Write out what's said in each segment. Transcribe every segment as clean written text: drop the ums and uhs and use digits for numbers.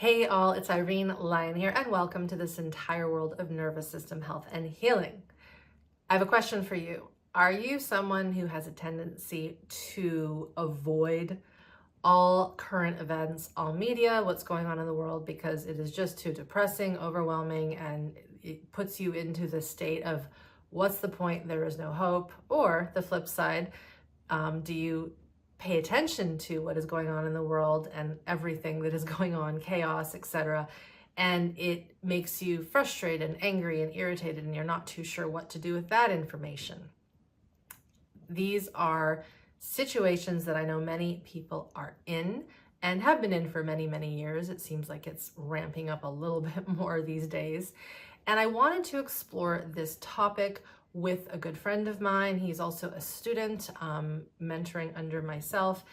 Hey all, it's Irene Lyon here, and welcome to this entire world of nervous system health and healing. I have a question for you. Are you someone who has a tendency to avoid all current events, all media, what's going on in the world, because it is just too depressing, overwhelming, and it puts you into the state of what's the point, there is no hope? Or the flip side, do you pay attention to what is going on in the world and everything that is going on, chaos, etc., and it makes you frustrated and angry and irritated, and you're not too sure what to do with that information? These are situations that I know many people are in and have been in for many, many years. It seems like it's ramping up a little bit more these days. And I wanted to explore this topic with a good friend of mine. He's also a student, mentoring under myself,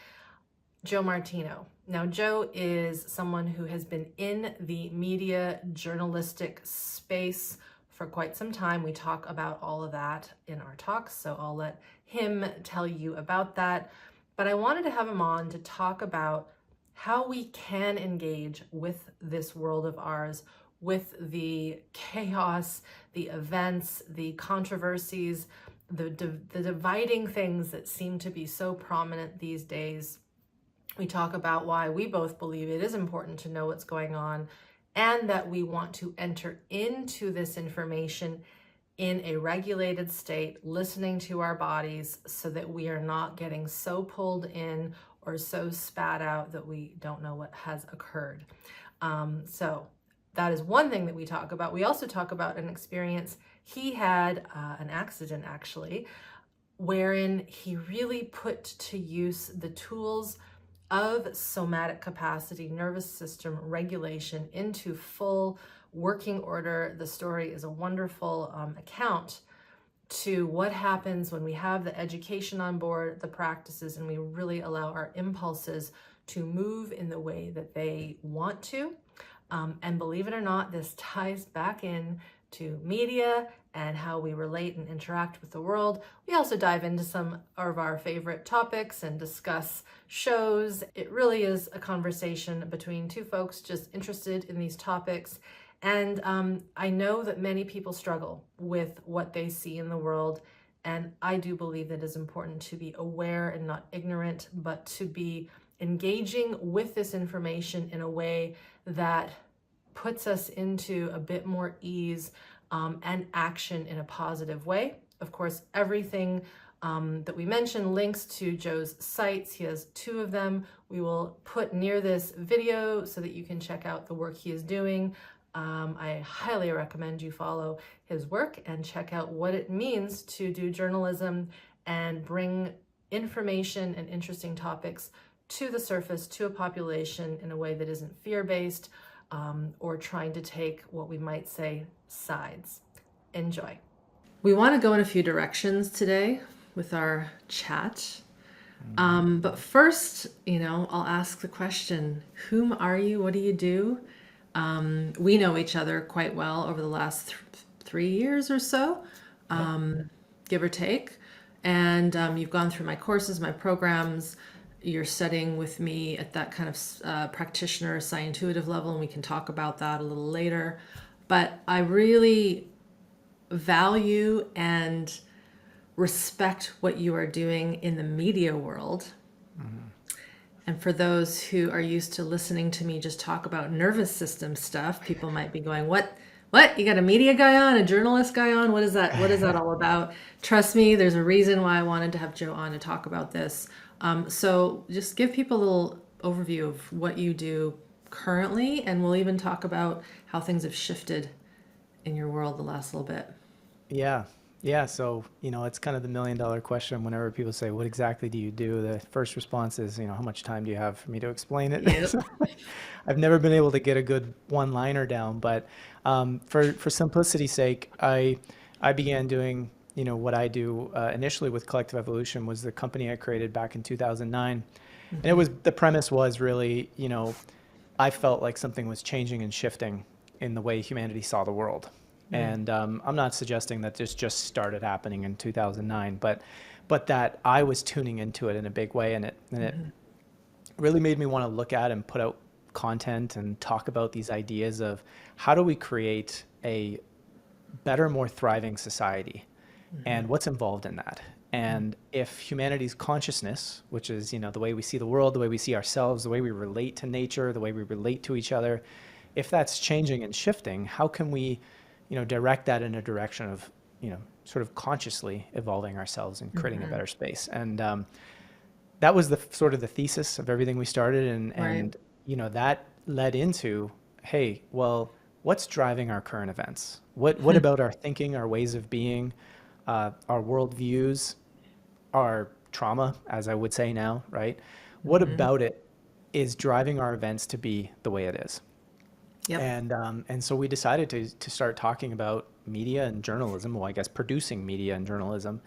Joe Martino. Now, Joe is someone who has been in the media journalistic space for quite some time. We talk about all of that in our talks, so I'll let him tell you about that. But I wanted to have him on to talk about how we can engage with this world of ours, with the chaos, the events, the controversies, the dividing things that seem to be so prominent these days. We talk about why we both believe it is important to know what's going on, and that we want to enter into this information in a regulated state, listening to our bodies so that we are not getting so pulled in or so spat out that we don't know what has occurred. So that is one thing that we talk about. We also talk about an experience he had, an accident actually, wherein he really put to use the tools of somatic capacity, nervous system regulation into full working order. The story is a wonderful account to what happens when we have the education on board, the practices, and we really allow our impulses to move in the way that they want to. And believe it or not, this ties back in to media and how we relate and interact with the world. We also dive into some of our favorite topics and discuss shows. It really is a conversation between two folks just interested in these topics. And I know that many people struggle with what they see in the world. And I do believe that it is important to be aware and not ignorant, but to be engaging with this information in a way that puts us into a bit more ease and action in a positive way. Of course, everything that we mentioned links to Joe's sites. He has 2 of them. We will put near this video so that you can check out the work he is doing. I highly recommend you follow his work and check out what it means to do journalism and bring information and interesting topics to the surface, to a population in a way that isn't fear-based or trying to take what we might say sides. Enjoy. We want to go in a few directions today with our chat. But first, I'll ask the question, whom are you? What do you do? We know each other quite well over the last 3 years or so, give or take. And you've gone through my courses, my programs. You're studying with me at that kind of practitioner, scientific level, and we can talk about that a little later. But I really value and respect what you are doing in the media world. And for those who are used to listening to me just talk about nervous system stuff, people might be going, what? You got a media guy on, a journalist guy on? What is that? What is that all about? Trust me, there's a reason why I wanted to have Joe on to talk about this. So just give people a little overview of what you do currently, and we'll even talk about how things have shifted in your world the last little bit. Yeah. So, it's kind of the $1 million question whenever people say, what exactly do you do? The first response is, how much time do you have for me to explain it? Yep. I've never been able to get a good one-liner down, but for simplicity's sake, I began doing, what I do initially with Collective Evolution was the company I created back in 2009. And the premise was really, I felt like something was changing and shifting in the way humanity saw the world. And I'm not suggesting that this just started happening in 2009, but that I was tuning into it in a big way, and it really made me want to look at and put out content and talk about these ideas of how do we create a better, more thriving society and what's involved in that. And if humanity's consciousness, which is, the way we see the world, the way we see ourselves, the way we relate to nature, the way we relate to each other, if that's changing and shifting, how can we, direct that in a direction of, sort of consciously evolving ourselves and creating a better space? And that was the sort of the thesis of everything we started. And that led into, hey, well, what's driving our current events? What about our thinking, our ways of being, our worldviews, our trauma, as I would say now, right? What about it is driving our events to be the way it is? Yep. And so we decided to start talking about media and journalism, well, I guess producing media and journalism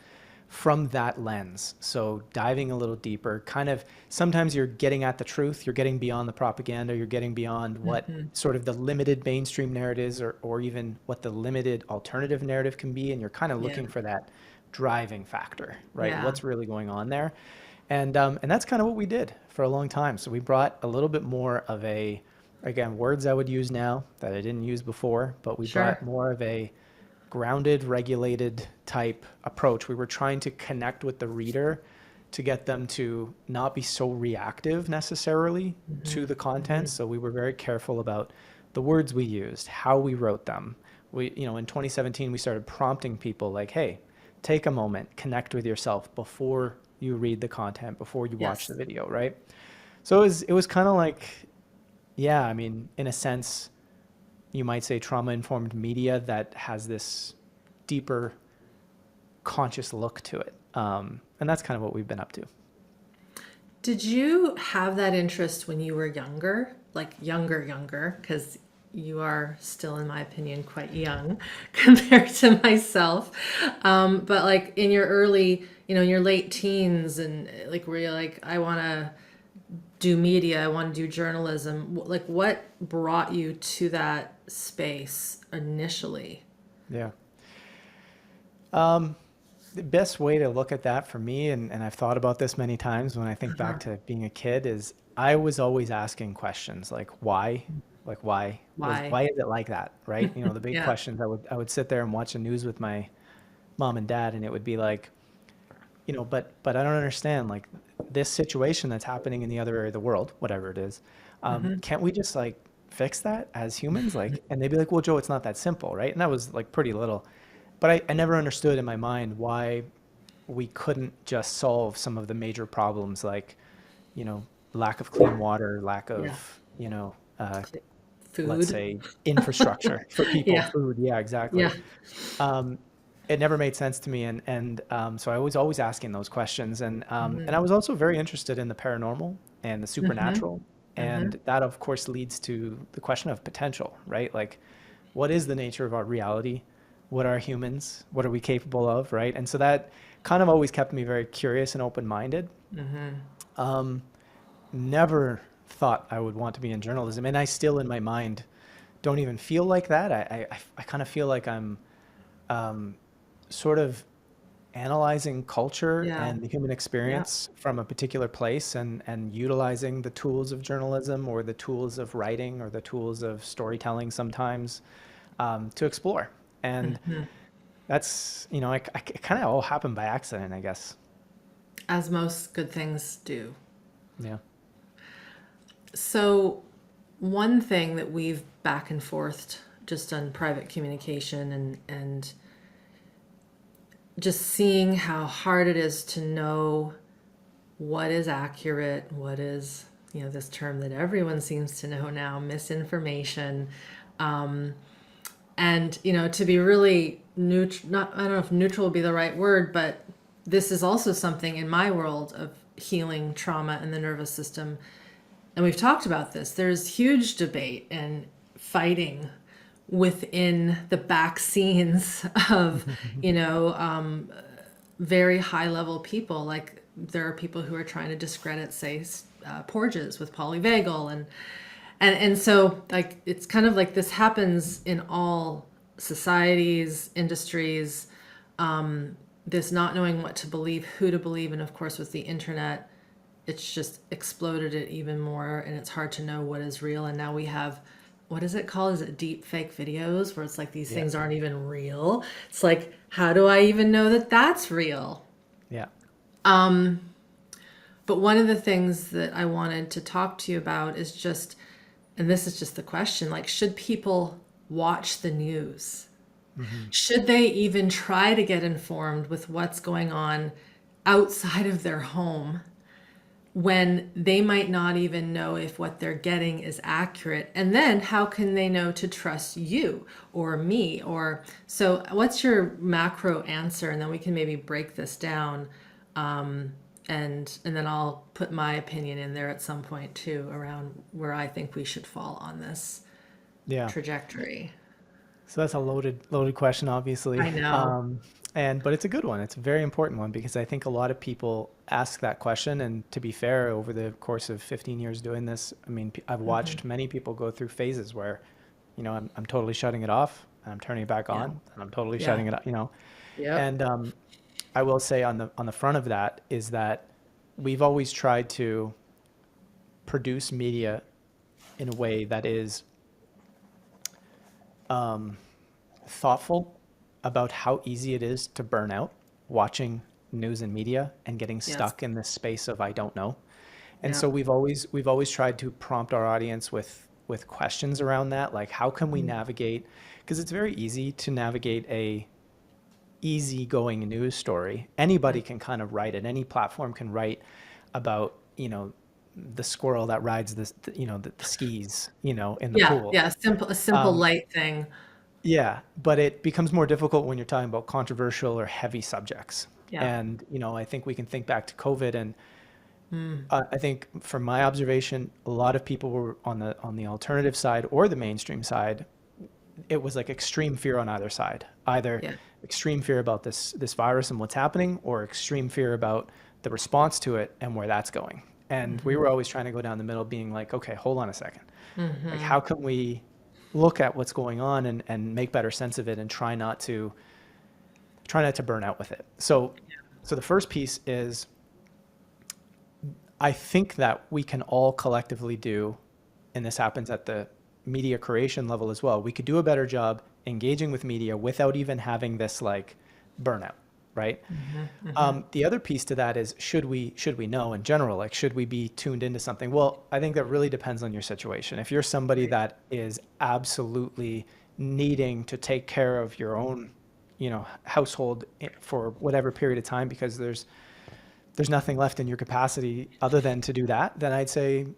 from that lens. So diving a little deeper, kind of sometimes you're getting at the truth, you're getting beyond the propaganda, you're getting beyond what sort of the limited mainstream narratives or even what the limited alternative narrative can be. And you're kind of looking for that driving factor, right? Yeah. What's really going on there? And that's kind of what we did for a long time. So we brought a little bit more of a, again, words I would use now that I didn't use before, but we brought more of a grounded, regulated type approach. We were trying to connect with the reader to get them to not be so reactive necessarily to the content. So we were very careful about the words we used, how we wrote them. We, in 2017, we started prompting people like, hey, take a moment, connect with yourself before you read the content, before you watch the video, right? So it was kind of like, yeah, I mean, in a sense, you might say trauma-informed media that has this deeper conscious look to it. And that's kind of what we've been up to. Did you have that interest when you were younger? Like younger, because you are still, in my opinion, quite young compared to myself. But like in your early, in your late teens and like where you're like, I want to do media, I want to do journalism. Like what brought you to that space initially? Yeah. The best way to look at that for me, and I've thought about this many times when I think back to being a kid, is I was always asking questions like why? Like why is it like that? Right? The big questions. I would sit there and watch the news with my mom and dad, and it would be like, but I don't understand, like this situation that's happening in the other area of the world, whatever it is, can't we just like fix that as humans? Like, and they'd be like, well, Joe, it's not that simple, right? And I was like pretty little, but I never understood in my mind why we couldn't just solve some of the major problems, like, lack of clean water, lack of, Food. let's say infrastructure for people, food. Yeah, exactly. It never made sense to me. And so I was always asking those questions. And I was also very interested in the paranormal and the supernatural. And that, of course, leads to the question of potential, right? Like, what is the nature of our reality? What are humans? What are we capable of, right? And so that kind of always kept me very curious and open-minded. Never thought I would want to be in journalism. And I still, in my mind, don't even feel like that. I kind of feel like I'm sort of analyzing culture and the human experience from a particular place and utilizing the tools of journalism or the tools of writing or the tools of storytelling sometimes to explore. And that's, it kind of all happened by accident, I guess. As most good things do. Yeah. So one thing that we've back and forth just on private communication and just seeing how hard it is to know what is accurate, what is, this term that everyone seems to know now, misinformation. And, to be really neutral, I don't know if neutral would be the right word, but this is also something in my world of healing trauma and the nervous system. And we've talked about this. There's huge debate and fighting within the back scenes of, very high level people. Like there are people who are trying to discredit, say, Porges with polyvagal. And so like, it's kind of like this happens in all societies, industries, this not knowing what to believe, who to believe. And of course, with the internet, it's just exploded it even more, and it's hard to know what is real. And now we have, what is it called? Is it deep fake videos where it's like these Yeah. things aren't even real? It's like, how do I even know that that's real? Yeah. But one of the things that I wanted to talk to you about is just, and this is just the question, like, should people watch the news? Hmm. Should they even try to get informed with what's going on outside of their home when they might not even know if what they're getting is accurate? And then how can they know to trust you or me? Or so what's your macro answer? And then we can maybe break this down. And then I'll put my opinion in there at some point too around where I think we should fall on this Yeah. trajectory. So that's a loaded question, obviously. I know. But it's a good one. It's a very important one because I think a lot of people ask that question. And to be fair, over the course of 15 years doing this, I mean, I've watched many people go through phases where, I'm totally shutting it off, and I'm turning it back Yeah. on, and I'm totally Yeah. shutting it up. Yep. And I will say on the front of that is that we've always tried to produce media in a way that is thoughtful about how easy it is to burn out watching news and media and getting Yes. stuck in this space of I don't know. And so Yep. we've always tried to prompt our audience with questions around that, like how can we navigate, because it's very easy to navigate a easygoing news story. Anybody can kind of write it. Any platform can write about, the squirrel that rides the skis, in the Yeah. pool. Yeah. A simple Um, light thing. Yeah, but it becomes more difficult when you're talking about controversial or heavy subjects. Yeah. And, I think we can think back to COVID, and I think from my observation, a lot of people were on the alternative side or the mainstream side. It was like extreme fear on either side, either Yeah. extreme fear about this virus and what's happening, or extreme fear about the response to it and where that's going. And we were always trying to go down the middle, being like, okay, hold on a second. Like, how can we look at what's going on and make better sense of it and try not to burn out with it. So the first piece is, I think that we can all collectively do, and this happens at the media creation level as well. We could do a better job engaging with media without even having this like burnout, right? The other piece to that is, should we know in general, like should we be tuned into something? Well, I think that really depends on your situation. If you're somebody Right. that is absolutely needing to take care of your own, household for whatever period of time because there's nothing left in your capacity other than to do that, then I'd say Do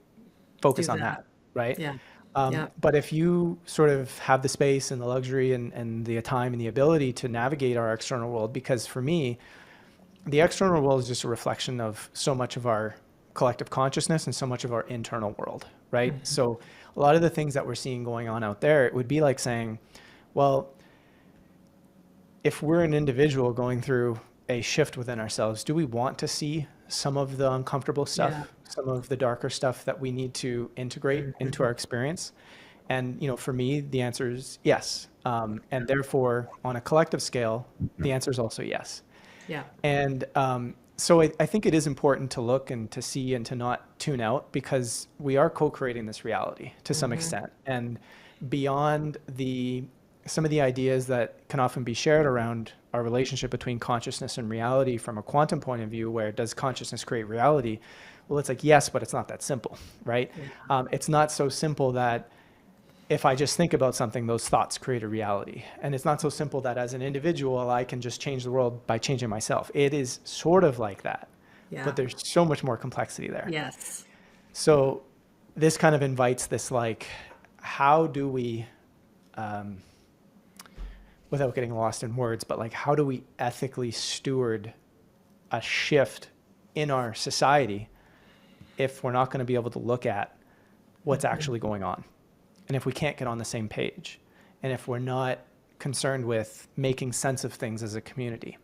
focus on that. that, right? Yeah. Yeah. But if you sort of have the space and the luxury and the time and the ability to navigate our external world, because for me, the external world is just a reflection of so much of our collective consciousness and so much of our internal world, right? So a lot of the things that we're seeing going on out there, it would be like saying, well, if we're an individual going through a shift within ourselves, do we want to see some of the uncomfortable Yeah. stuff, some of the darker stuff that we need to integrate into our experience? And for me, the answer is yes. And therefore, on a collective scale, the answer is also yes. Yeah. And so I think it is important to look and to see and to not tune out, because we are co-creating this reality to some extent. And beyond some of the ideas that can often be shared around our relationship between consciousness and reality from a quantum point of view, where does consciousness create reality? Well, it's like, yes, but it's not that simple, right? It's not so simple that if I just think about something, those thoughts create a reality. And it's not so simple that as an individual, I can just change the world by changing myself. It is sort of like that, Yeah. but there's so much more complexity there. Yes. So this kind of invites this, like, how do we, without getting lost in words, but like, how do we ethically steward a shift in our society if we're not going to be able to look at what's actually going on? And if we can't get on the same page, and if we're not concerned with making sense of things as a community.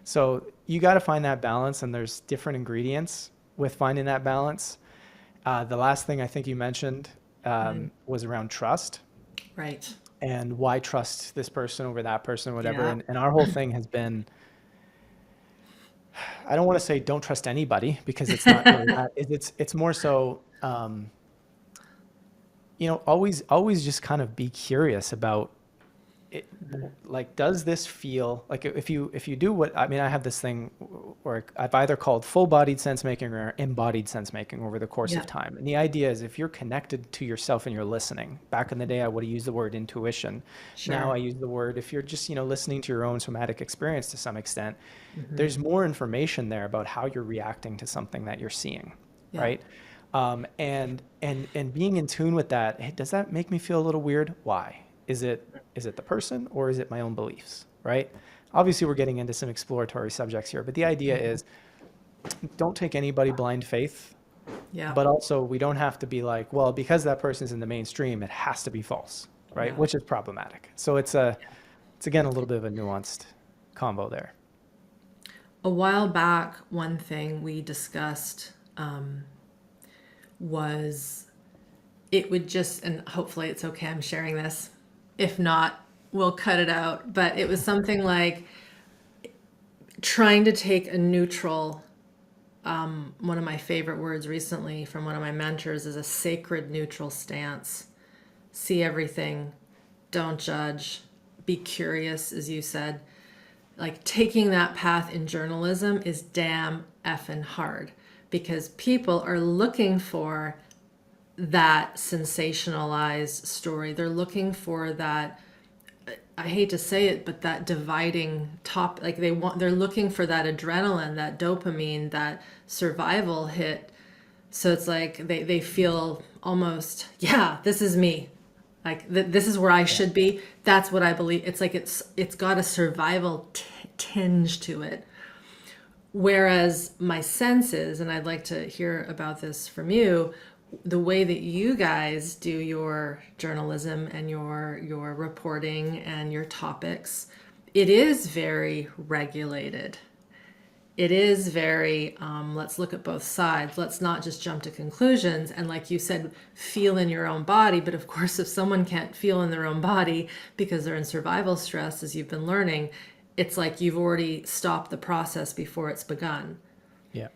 So you got to find that balance, and there's different ingredients with finding that balance. The last thing I think you mentioned was around trust, Right. and why trust this person over that person or whatever. Yeah. And our whole thing has been I don't want to say don't trust anybody, because it's not really that. It's more so, always just kind of be curious about it. Like, does this feel like, if you do what, I mean, I have this thing where I've either called full-bodied sense making or embodied sense making over the course Yeah, of time. And the idea is, if you're connected to yourself and you're listening, back in the day, I would have used the word intuition. Now sure. I use the word, if you're just, listening to your own somatic experience to some extent, Hmm. there's more information there about how you're reacting to something that you're seeing, Yeah. right? And being in tune with that, hey, does that make me feel a little weird? Why? Is it the person, or is it my own beliefs, right? Obviously, we're getting into some exploratory subjects here, but the idea Hmm. is, don't take anybody blind faith, Yeah. but also we don't have to be like, well, because that person's in the mainstream, it has to be false, right? Yeah. Which is problematic. So it's again a little bit of a nuanced combo there. A while back, one thing we discussed was it would just, and hopefully it's okay, I'm sharing this. If not, we'll cut it out. But it was something like trying to take a neutral, one of my favorite words recently from one of my mentors is a sacred neutral stance. See everything, don't judge, be curious, as you said. Like taking that path in journalism is damn effing hard because people are looking for that sensationalized story. They're looking for that, I hate to say it, but that dividing top, like they're looking for that adrenaline, that dopamine, that survival hit. So it's like they feel almost, yeah, this is me. Like this is where I Yeah. should be. That's what I believe. It's like it's got a survival tinge to it. Whereas my senses, and I'd like to hear about this from you, the way that you guys do your journalism and your reporting and your topics, it is very regulated. It is very, let's look at both sides. Let's not just jump to conclusions. And like you said, feel in your own body. But of course, if someone can't feel in their own body because they're in survival stress, as you've been learning, it's like you've already stopped the process before it's begun. Yeah.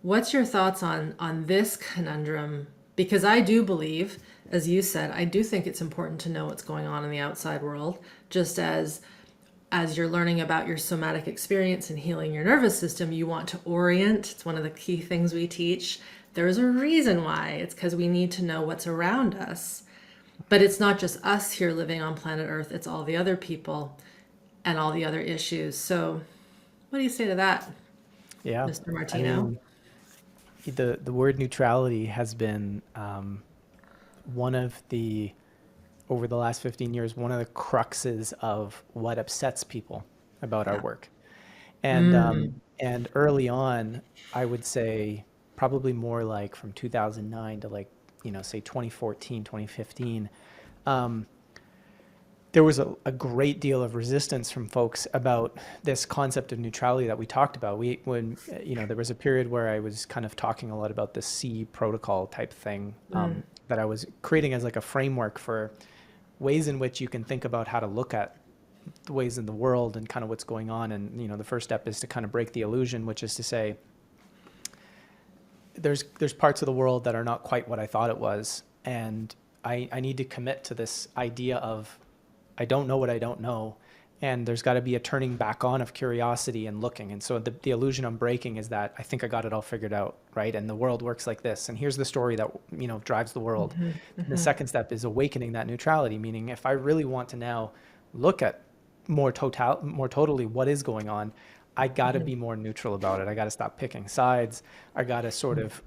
What's your thoughts on this conundrum? Because I do believe, as you said, I do think it's important to know what's going on in the outside world, just as you're learning about your somatic experience and healing your nervous system, you want to orient. It's one of the key things we teach. There's a reason why. It's because we need to know what's around us. But it's not just us here living on planet Earth, it's all the other people and all the other issues. So, what do you say to that, Yeah. Mr. I Martino? mean, the word neutrality has been, one of the over the last 15 years, one of the cruxes of what upsets people about our Yeah. work. And early on, I would say probably more like from 2009 to, like, say 2014, 2015, there was a great deal of resistance from folks about this concept of neutrality that we talked about. There was a period where I was kind of talking a lot about the C protocol type thing, that I was creating as like a framework for ways in which you can think about how to look at the ways in the world and kind of what's going on. And, the first step is to kind of break the illusion, which is to say, there's parts of the world that are not quite what I thought it was. And I need to commit to this idea of, I don't know what I don't know. And there's got to be a turning back on of curiosity and looking. And so the illusion I'm breaking is that I think I got it all figured out, right? And the world works like this. And here's the story that, drives the world. And the second step is awakening that neutrality, meaning if I really want to now look at more totally what is going on, I got to be more neutral about it. I got to stop picking sides. I got to sort of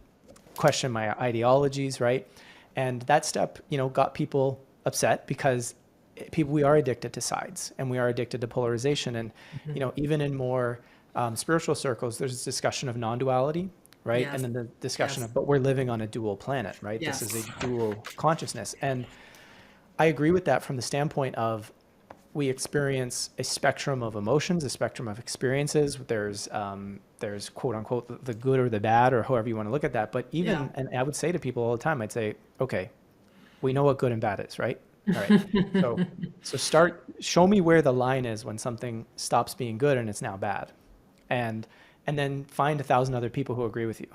question my ideologies, right? And that step, got people upset because we are addicted to sides and we are addicted to polarization. And, even in more spiritual circles, there's this discussion of non-duality, right? And Yes. then the discussion Yes. of, but we're living on a dual planet, right? This is a Yes. dual consciousness. And I agree with that from the standpoint of, we experience a spectrum of emotions, a spectrum of experiences. There's quote unquote the good or the bad, or however you want to look at that. But Yeah. even, and I would say to people all the time, I'd say, okay, we know what good and bad is, right? All right. So, show me where the line is when something stops being good and it's now bad. And and then find 1,000 other people who agree with you.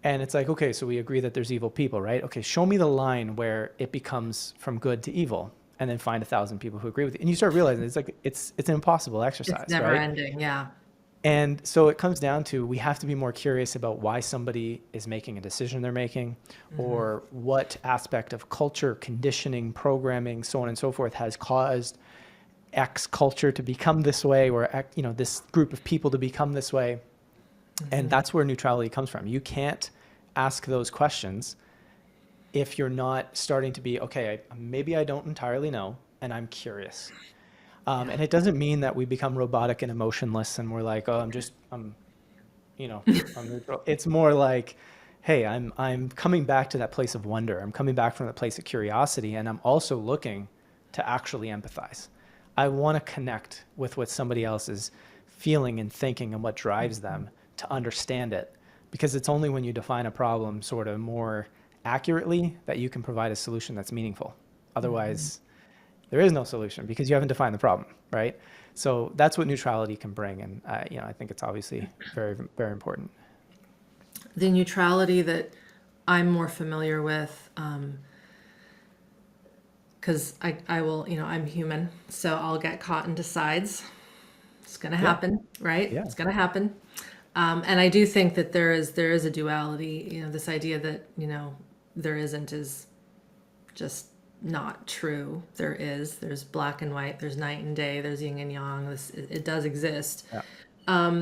And it's like, okay, so we agree that there's evil people, right? Okay, show me the line where it becomes from good to evil, and then find 1,000 people who agree with you. And you start realizing it's like, it's an impossible It's exercise, never right? ending. Yeah. And so it comes down to, we have to be more curious about why somebody is making a decision they're making, or what aspect of culture, conditioning, programming, so on and so forth has caused X culture to become this way, or this group of people to become this way. And that's where neutrality comes from. You can't ask those questions if you're not starting to be, okay, maybe I don't entirely know, and I'm curious. And it doesn't mean that we become robotic and emotionless and we're like, oh, I'm neutral. It's more like, hey, I'm coming back to that place of wonder. I'm coming back from that place of curiosity, and I'm also looking to actually empathize. I want to connect with what somebody else is feeling and thinking and what drives them, to understand it, because it's only when you define a problem sort of more accurately that you can provide a solution that's meaningful. Otherwise, there is no solution because you haven't defined the problem, right? So that's what neutrality can bring, and I think it's obviously very, very important. The neutrality that I'm more familiar with, because I will, I'm human, so I'll get caught into sides. It's going to happen, right? Yeah. It's going to happen. And I do think that there is a duality. This idea that there isn't is just not true. There's black and white, there's night and day, there's yin and yang. It does exist. Yeah.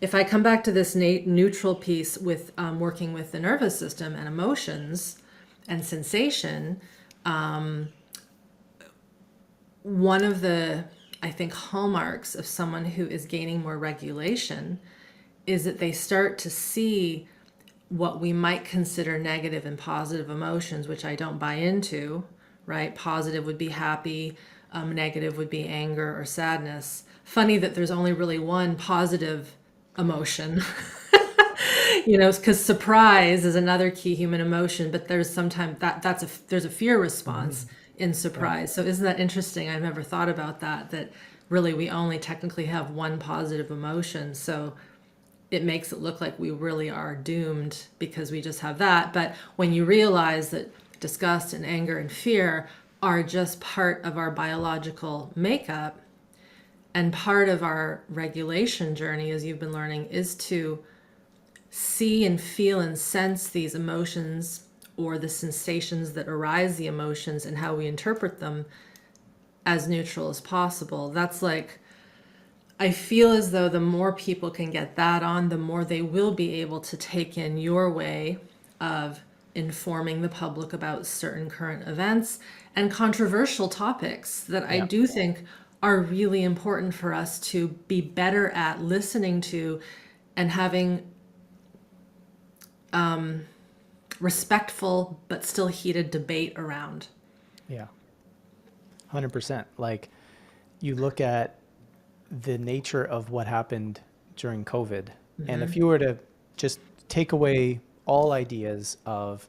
If I come back to this neutral piece with working with the nervous system and emotions and sensation, one of the, I think, hallmarks of someone who is gaining more regulation is that they start to see what we might consider negative and positive emotions, which I don't buy into, right? Positive would be happy, negative would be anger or sadness. Funny that there's only really one positive emotion, because surprise is another key human emotion, but there's sometimes there's a fear response in surprise. So isn't that interesting? I've never thought about that really we only technically have one positive emotion. So it makes it look like we really are doomed because we just have that. But when you realize that disgust and anger and fear are just part of our biological makeup, and part of our regulation journey, as you've been learning, is to see and feel and sense these emotions, or the sensations that arise the emotions, and how we interpret them, as neutral as possible. That's like, I feel as though the more people can get that on, the more they will be able to take in your way of informing the public about certain current events and controversial topics that I do think are really important for us to be better at listening to and having respectful but still heated debate around. Yeah. 100%. Like, you look at the nature of what happened during COVID, and if you were to just take away all ideas of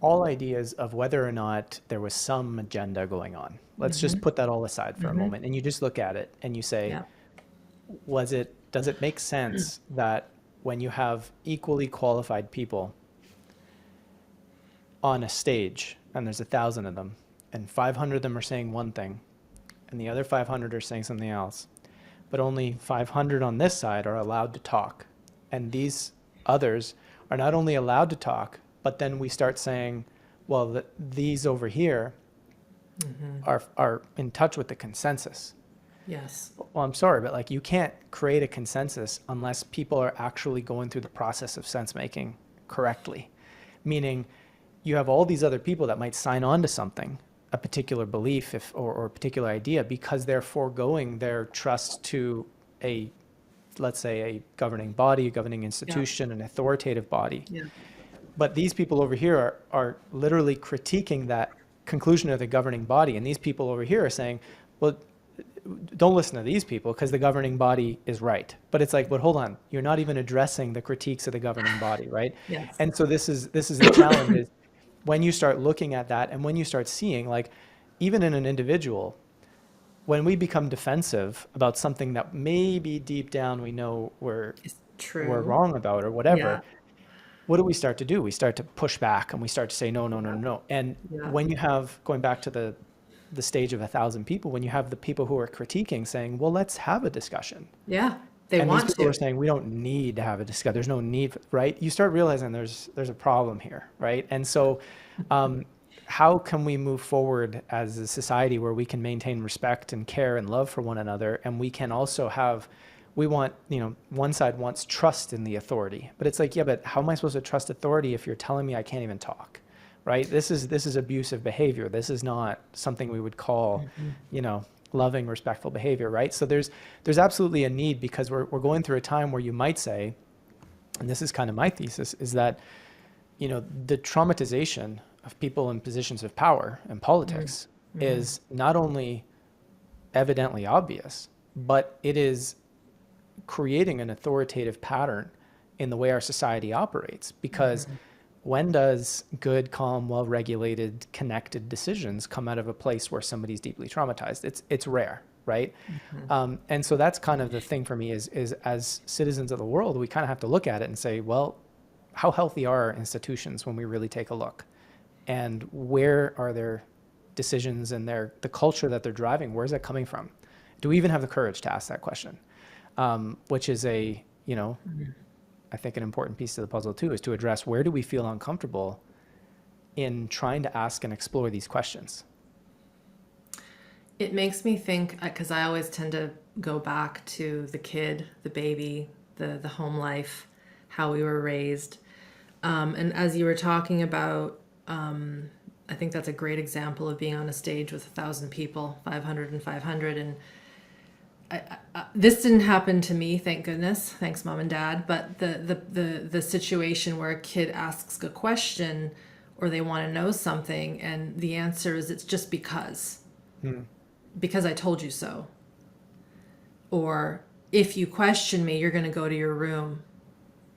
whether or not there was some agenda going on, let's just put that all aside for a moment, and you just look at it and you say, does it make sense that when you have equally qualified people on a stage, and there's 1,000 of them, and 500 of them are saying one thing, and the other 500 are saying something else, but only 500 on this side are allowed to talk, and these others are not only allowed to talk, but then we start saying, well, these over here are in touch with the consensus. Yes. Well, I'm sorry, but like, you can't create a consensus unless people are actually going through the process of sense making correctly. Meaning, you have all these other people that might sign on to something, a particular belief or a particular idea, because they're foregoing their trust to let's say a governing body, a governing institution, an authoritative body. Yeah. But these people over here are literally critiquing that conclusion of the governing body. And these people over here are saying, well, don't listen to these people because the governing body is right. But it's like, but hold on, you're not even addressing the critiques of the governing body, right? Yes. And so this is the challenge is when you start looking at that, and when you start seeing, like, even in an individual, when we become defensive about something that maybe deep down we know It's we're true. wrong about or whatever, Yeah. what do we start to do? We start to push back and we start to say, no, no, no, no, no. And Yeah. when you have, going back to the stage of 1,000 people, when you have the people who are critiquing saying, well, let's have a discussion. Yeah. They And these want people are to. saying, we don't need to have a discussion. There's no need, right? You start realizing there's a problem here, right? And so, how can we move forward as a society where we can maintain respect and care and love for one another, and we can also have, we want, one side wants trust in the authority, but it's like, yeah, but how am I supposed to trust authority if you're telling me I can't even talk, right? This is abusive behavior. This is not something we would call, you know, loving, respectful behavior, right? So there's absolutely a need, because we're going through a time where you might say, and this is kind of my thesis, is that, the traumatization of people in positions of power and politics is not only evidently obvious, but it is creating an authoritative pattern in the way our society operates. Because when does good, calm, well-regulated, connected decisions come out of a place where somebody's deeply traumatized? It's rare, right? And so that's kind of the thing for me is as citizens of the world, we kind of have to look at it and say, well, how healthy are our institutions when we really take a look? And where are their decisions and the culture that they're driving? Where's that coming from? Do we even have the courage to ask that question? Which is I think an important piece of the puzzle too, is to address, where do we feel uncomfortable in trying to ask and explore these questions? It makes me think, because I always tend to go back to the kid, the baby, the home life, how we were raised. And as you were talking about, I think that's a great example of being on a stage with 1,000 people, 500 and 500. And this didn't happen to me, thank goodness. Thanks, mom and dad. But the situation where a kid asks a question or they want to know something, and the answer is, it's just because I told you so. Or, if you question me, you're going to go to your room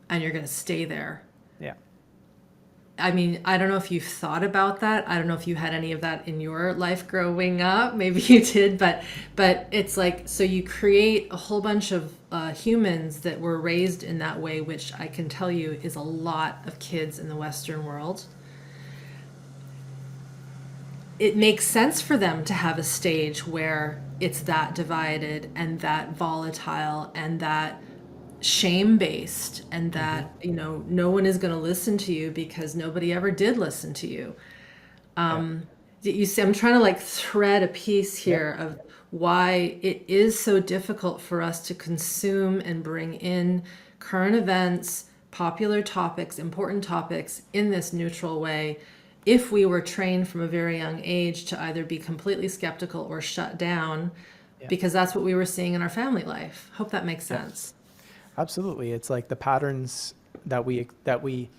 and you're going to stay there. Yeah. I mean, I don't know if you've thought about that. I don't know if you had any of that in your life growing up. Maybe you did, but it's like, so you create a whole bunch of humans that were raised in that way, which I can tell you is a lot of kids in the Western world. It makes sense for them to have a stage where it's that divided and that volatile and that shame based, and that no one is going to listen to you because nobody ever did listen to you. Yeah. You see, I'm trying to like thread a piece Yep. here of why it is so difficult for us to consume and bring in current events, popular topics, important topics in this neutral way, if we were trained from a very young age to either be completely skeptical or shut down, Yeah. because that's what we were seeing in our family life. Hope that makes Yeah. sense. Absolutely. It's like the patterns that we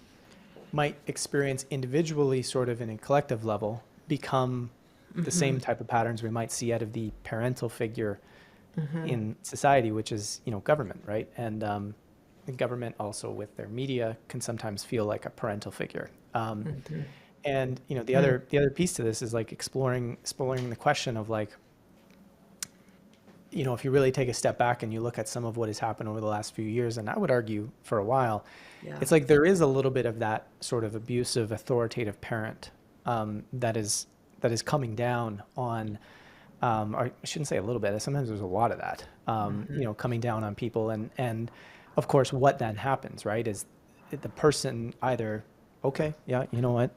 might experience individually, sort of in a collective level, become the same type of patterns we might see out of the parental figure in society, which is, government, right? And the government also, with their media, can sometimes feel like a parental figure. And the other piece to this is like exploring the question of like, if you really take a step back and you look at some of what has happened over the last few years, and I would argue for a while, Yeah. it's like there is a little bit of that sort of abusive, authoritative parent that is coming down on, or I shouldn't say a little bit. Sometimes there's a lot of that, coming down on people, and of course, what then happens, right, is the person either, okay, yeah, you know what,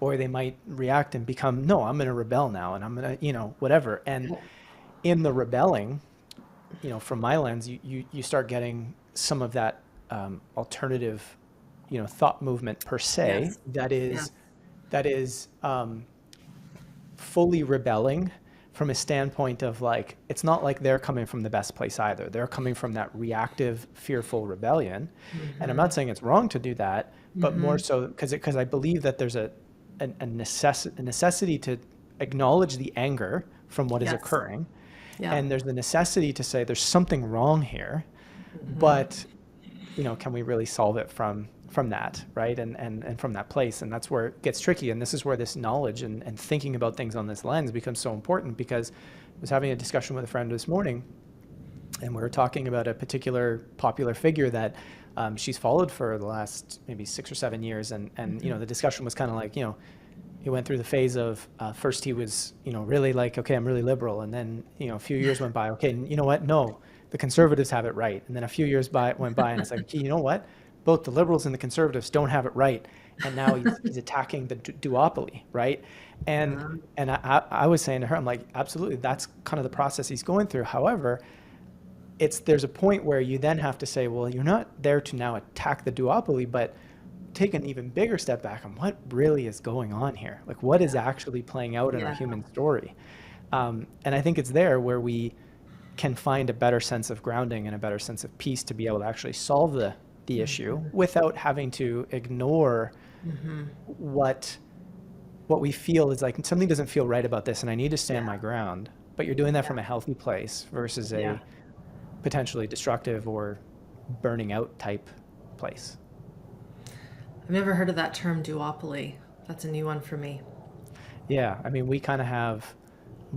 or they might react and become, no, I'm going to rebel now, and I'm going to, whatever, and in the rebelling, from my lens, you start getting some of that alternative, thought movement per se Yes. that Yeah. is fully rebelling from a standpoint of like, it's not like they're coming from the best place either. They're coming from that reactive, fearful rebellion. And I'm not saying it's wrong to do that, but more so because I believe that there's a necessity to acknowledge the anger from what is Yes. occurring. Yeah. And there's the necessity to say there's something wrong here, but can we really solve it from that, right? And from that place. And that's where it gets tricky. And this is where this knowledge and thinking about things on this lens becomes so important, because I was having a discussion with a friend this morning, and we were talking about a particular popular figure that she's followed for the last maybe 6 or 7 years. And the discussion was kind of like, he went through the phase of first he was, really like, okay, I'm really liberal. And then, a few years went by. Okay, you know what? No, the conservatives have it right. And then a few years went by, and it's like, okay, you know what? Both the liberals and the conservatives don't have it right. And now he's attacking the duopoly, right? And I was saying to her, I'm like, absolutely, that's kind of the process he's going through. However, there's a point where you then have to say, well, you're not there to now attack the duopoly, but take an even bigger step back on what really is going on here. Like, what is actually playing out in our human story? And I think it's there where we can find a better sense of grounding and a better sense of peace to be able to actually solve the issue without having to ignore what we feel is like, something doesn't feel right about this and I need to stand my ground. But you're doing that from a healthy place versus a potentially destructive or burning out type place. I've never heard of that term, duopoly. That's a new one for me. Yeah, I mean, we kind of have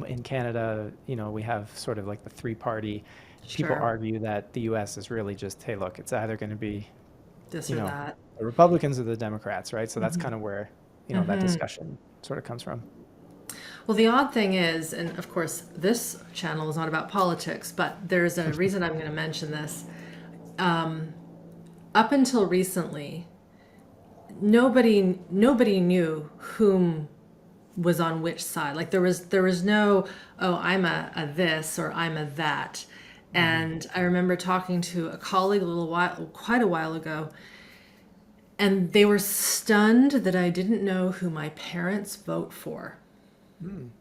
in Canada, we have sort of like the three-party. People argue that the U.S. is really just, hey, look, it's either going to be this or that, the Republicans or the Democrats, right? So that's kind of where that discussion sort of comes from. Well, the odd thing is, and of course, this channel is not about politics, but there's a reason I'm going to mention this. Up until recently, nobody knew whom was on which side. Like there was no, oh, I'm a this or I'm a that. And I remember talking to a colleague quite a while ago, and they were stunned that I didn't know who my parents vote for. And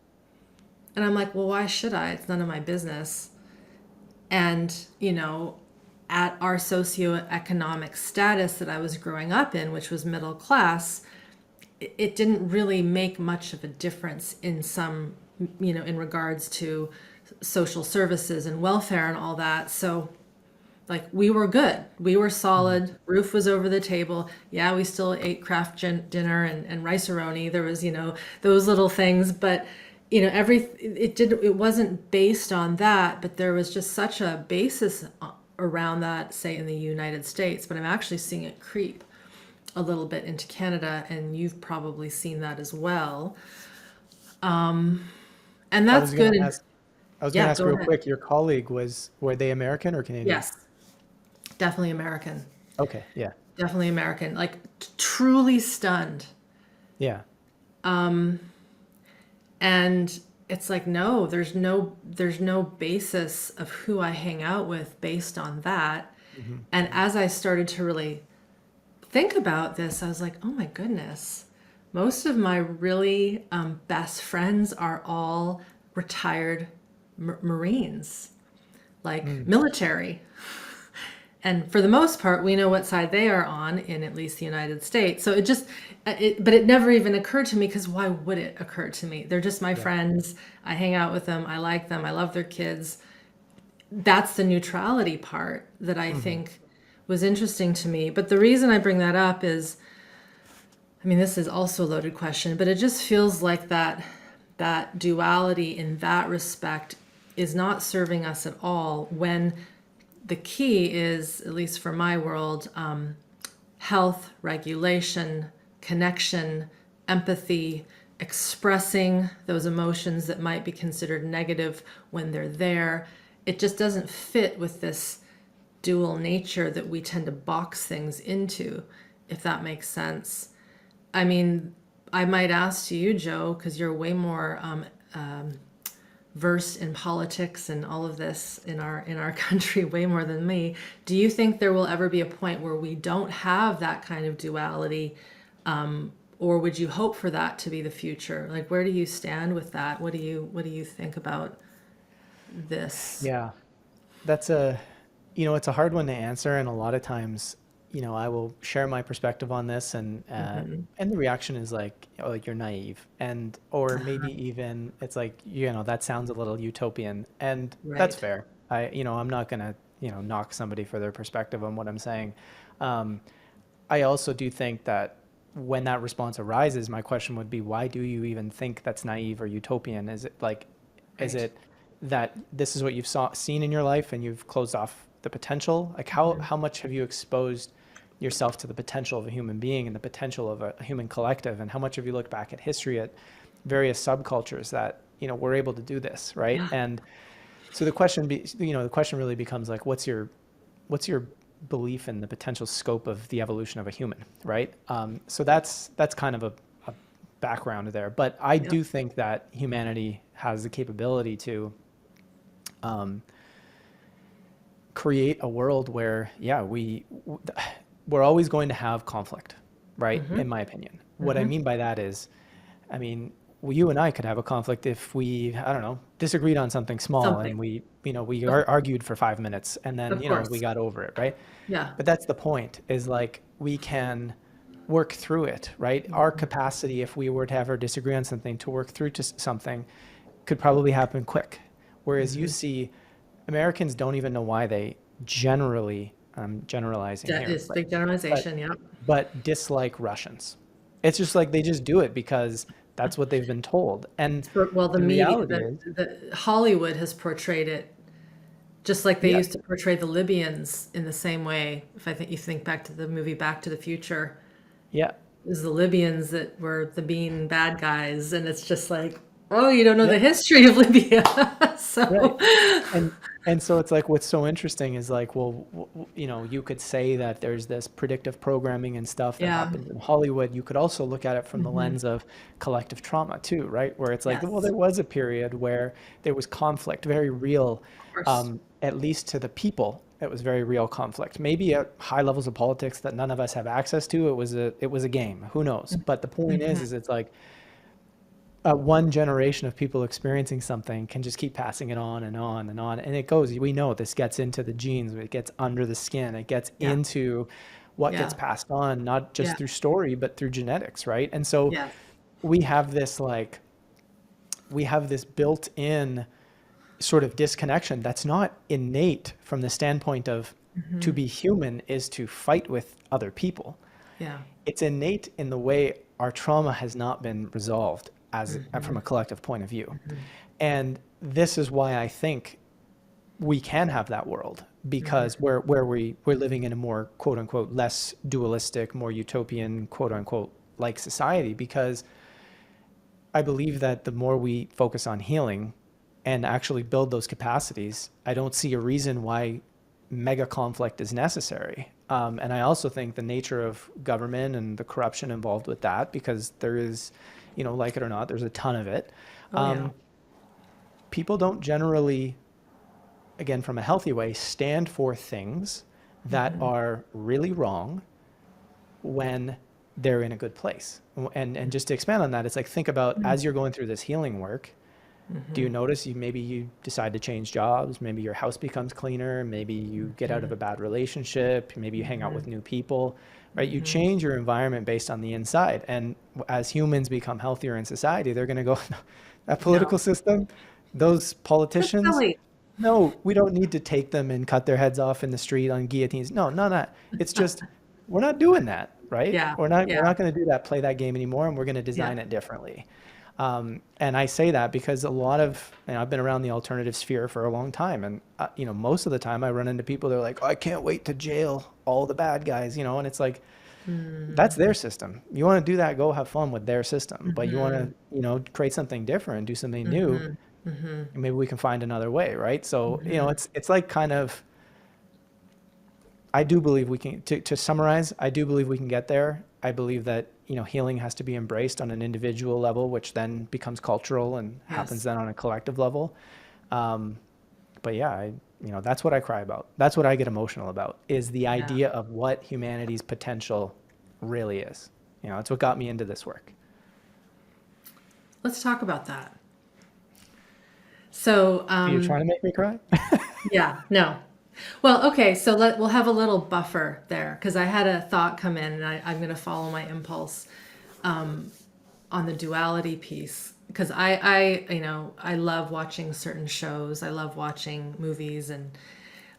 I'm like, well, why should I? It's none of my business. And, at our socioeconomic status that I was growing up in, which was middle class, it didn't really make much of a difference in some, in regards to social services and welfare and all that. So like we were good. We were solid. Roof was over the table. Yeah, we still ate Kraft dinner and rice-a-roni. There was, those little things, but it wasn't based on that, but there was just such a basis around that, say in the United States, but I'm actually seeing it creep a little bit into Canada, and you've probably seen that as well. And that's good. I was going to ask real quick, your colleague were they American or Canadian? Yes, definitely American. Okay, yeah. Definitely American, like truly stunned. Yeah. And it's like, no, there's no basis of who I hang out with based on that. And as I started to really think about this, I was like, oh my goodness, most of my really best friends are all retired Marines, like military. And for the most part, we know what side they are on in at least the United States. So but it never even occurred to me, because why would it occur to me? They're just my friends. I hang out with them. I like them. I love their kids. That's the neutrality part that I think was interesting to me. But the reason I bring that up is, I mean, this is also a loaded question, but it just feels like that duality in that respect is not serving us at all, when the key is, at least for my world, health, regulation, connection, empathy, expressing those emotions that might be considered negative when they're there. It just doesn't fit with this dual nature that we tend to box things into, if that makes sense. I mean, I might ask to you, Joe, because you're way more versed in politics and all of this in our country way more than me. Do you think there will ever be a point where we don't have that kind of duality, or would you hope for that to be the future? Like, where do you stand with that? What do you think about this? Yeah, that's it's a hard one to answer, and a lot of times, I will share my perspective on this, and the reaction is like, oh, you're naive, or maybe even it's like, that sounds a little utopian, and that's fair. I'm not gonna, knock somebody for their perspective on what I'm saying. I also do think that when that response arises, my question would be, why do you even think that's naive or utopian? Is it like, is Right. it that this is what you've seen in your life and you've closed off the potential? Like how much have you exposed yourself to the potential of a human being and the potential of a human collective? And how much have you looked back at history at various subcultures that, were able to do this, right? Yeah. And so the question really becomes like, what's your belief in the potential scope of the evolution of a human, right? So that's kind of a background there. But I Yep. do think that humanity has the capability to create a world where, we're always going to have conflict, right? In my opinion. What I mean by that is, I mean, well, you and I could have a conflict if we, I don't know, disagreed on something small and Something. we Of, argued for 5 minutes and then, of we course. got over it, right? Yeah. But that's the point, is like we can work through it, right? Our capacity, if we were to ever disagree on something, to work through to something could probably happen quick. Whereas you see Americans don't even know why they generally, I'm generalizing That here, is big generalization. Yep. but dislike Russians. It's just like they just do it because that's what they've been told. And Well, the the media, reality is, the Hollywood has portrayed it just like they yeah, used to portray the Libyans in the same way. If I think you think back to the movie Back to the Future, yeah, it was the Libyans that were the being bad guys, and it's just like, oh, you don't know yeah, the history of Libya. right. So, And so it's like what's so interesting is like, well, you could say that there's this predictive programming and stuff that yeah. happens in Hollywood. You could also look at it from the lens of collective trauma too, right? Where it's like, well, Yes. there was a period where there was conflict, very real, Of course. at least to the people. It was very real conflict. Maybe at high levels of politics that none of us have access to. It was a game. Who knows? But the point is it's like one generation of people experiencing something can just keep passing it on and on and on. And it goes, we know this gets into the genes, it gets under the skin, it gets Yeah. into what gets Yeah. passed on, not just Yeah. through story, but through genetics, right? And so Yes. we have this like, we have this built in sort of disconnection that's not innate from the standpoint of to be human is to fight with other people. Yeah. It's innate in the way our trauma has not been resolved as from a collective point of view. And this is why I think we can have that world, because we're living in a more quote unquote less dualistic, more utopian quote unquote like society, because I believe that the more we focus on healing and actually build those capacities, I don't see a reason why mega conflict is necessary. And I also think the nature of government and the corruption involved with that, because there is, like it or not, there's a ton of it. Oh, yeah. People don't generally, again, from a healthy way, stand for things that are really wrong when they're in a good place. And just to expand on that, it's like, think about as you're going through this healing work, do you notice maybe you decide to change jobs, maybe your house becomes cleaner, maybe you get out of a bad relationship, maybe you hang out with new people, right? You change your environment based on the inside. And as humans become healthier in society, they're going to go, that political No. system, those That's politicians, silly. no, we don't need to take them and cut their heads off in the street on guillotines. No, none of that. It's just, we're not doing that, right? Yeah. We're Yeah. not going to do that, play that game anymore, and we're going to Yeah. design it differently. And I say that because a lot of, I've been around the alternative sphere for a long time. And, most of the time I run into people, they're like, oh, I can't wait to jail all the bad guys, and it's like, that's their system. You want to do that, go have fun with their system. But you want to, create something different, do something new. Maybe we can find another way, right? So, it's like kind of, I do believe we can, to summarize, I do believe we can get there. I believe that, healing has to be embraced on an individual level, which then becomes cultural and happens Yes. then on a collective level. But yeah, that's what I cry about. That's what I get emotional about, is the Yeah. idea of what humanity's potential really is. It's what got me into this work. Let's talk about that. So, Are you trying to make me cry? yeah, no. Well, okay, so we'll have a little buffer there because I had a thought come in and I'm going to follow my impulse on the duality piece because I love watching certain shows. I love watching movies and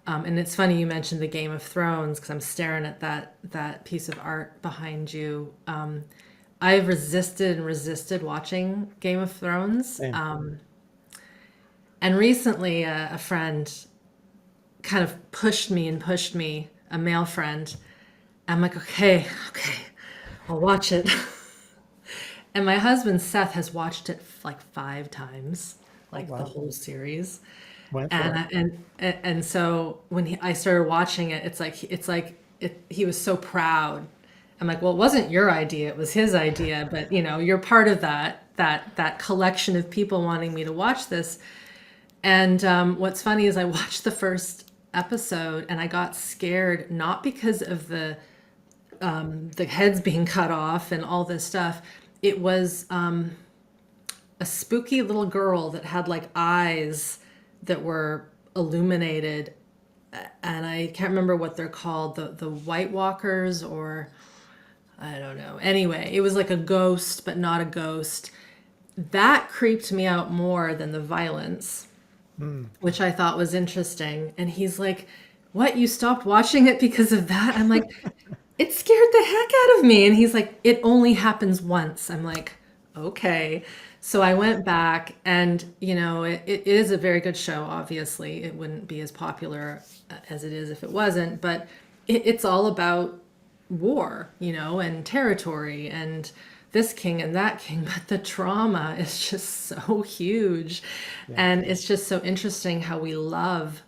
And it's funny you mentioned the Game of Thrones because I'm staring at that piece of art behind you. I've resisted and resisted watching Game of Thrones. Same. And recently, a friend kind of pushed me, a male friend. I'm like, okay, okay, I'll watch it. And my husband Seth has watched it like 5 times, Oh, like the wow. whole series. Went for And it. and so when I started watching it, he was so proud. I'm like, well, it wasn't your idea; it was his idea. But you're part of that collection of people wanting me to watch this. And what's funny is I watched the first episode and I got scared, not because of the heads being cut off and all this stuff. It was a spooky little girl that had like eyes that were illuminated, and I can't remember what they're called, the White Walkers, or I don't know. Anyway, it was like a ghost, but not a ghost. That creeped me out more than the violence, Mm. which I thought was interesting. And he's like, "What? You stopped watching it because of that?" I'm like, "It scared the heck out of me." And he's like, "It only happens once." I'm like, "Okay." So I went back, and it is a very good show. Obviously, it wouldn't be as popular as it is if it wasn't, but it's all about war, and territory and this king and that king, but the trauma is just so huge. Yeah. And it's just so interesting how we love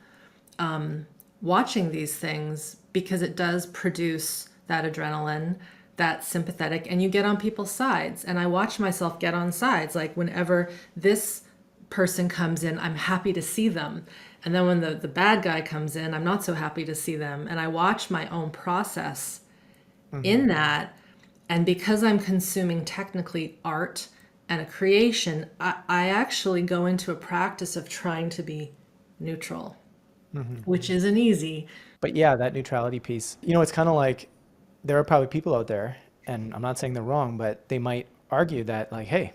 watching these things because it does produce that adrenaline, that sympathetic, and you get on people's sides. And I watch myself get on sides. Like whenever this person comes in, I'm happy to see them. And then when the bad guy comes in, I'm not so happy to see them. And I watch my own process Hmm. in that. And because I'm consuming technically art and a creation, I actually go into a practice of trying to be neutral, Hmm. which isn't easy. But yeah, that neutrality piece, it's kind of like there are probably people out there, and I'm not saying they're wrong, but they might argue that, like, hey,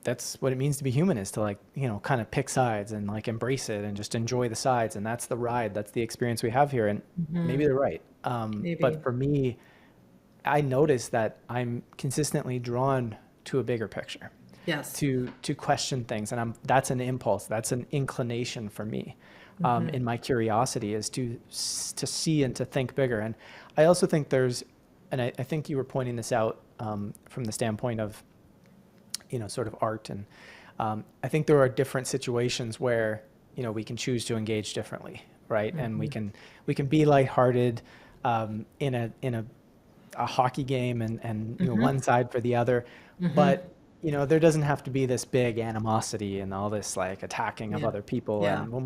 that's what it means to be human, is to, like, kind of pick sides and like embrace it and just enjoy the sides. And that's the ride. That's the experience we have here. And maybe they're right. But Maybe. for me, I notice that I'm consistently drawn to a bigger picture, Yes. to question things, and that's an impulse, that's an inclination for me. In my curiosity is to see and to think bigger. And I also think and I think you were pointing this out from the standpoint of sort of art, and I think there are different situations where we can choose to engage differently, right? And we can be lighthearted in a hockey game, and one side for the other, but there doesn't have to be this big animosity and all this like attacking of Yeah. other people. Yeah. And when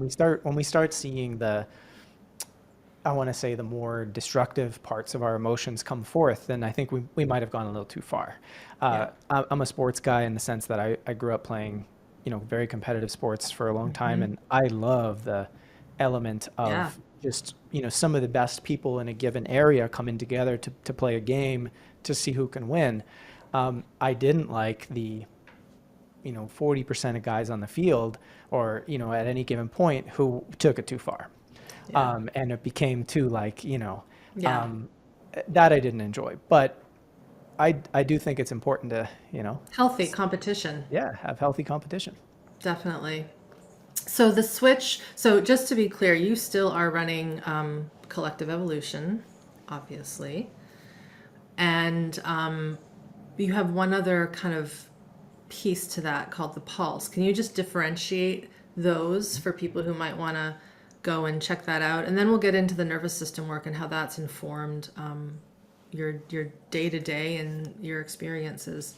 we start seeing I want to say the more destructive parts of our emotions come forth, then I think we might have gone a little too far. Yeah. I'm a sports guy in the sense that I grew up playing very competitive sports for a long time, and I love the element Yeah. of just some of the best people in a given area coming together to play a game to see who can win. I didn't like the 40% of guys on the field, or at any given point, who took it too far, Yeah. and it became too like Yeah. um, that I didn't enjoy. But I do think it's important to Healthy competition. yeah, have healthy competition. Definitely. So the switch, so just to be clear, you still are running Collective Evolution, obviously. And you have one other kind of piece to that called the Pulse. Can you just differentiate those for people who might want to go and check that out? And then we'll get into the nervous system work and how that's informed your day to day and your experiences.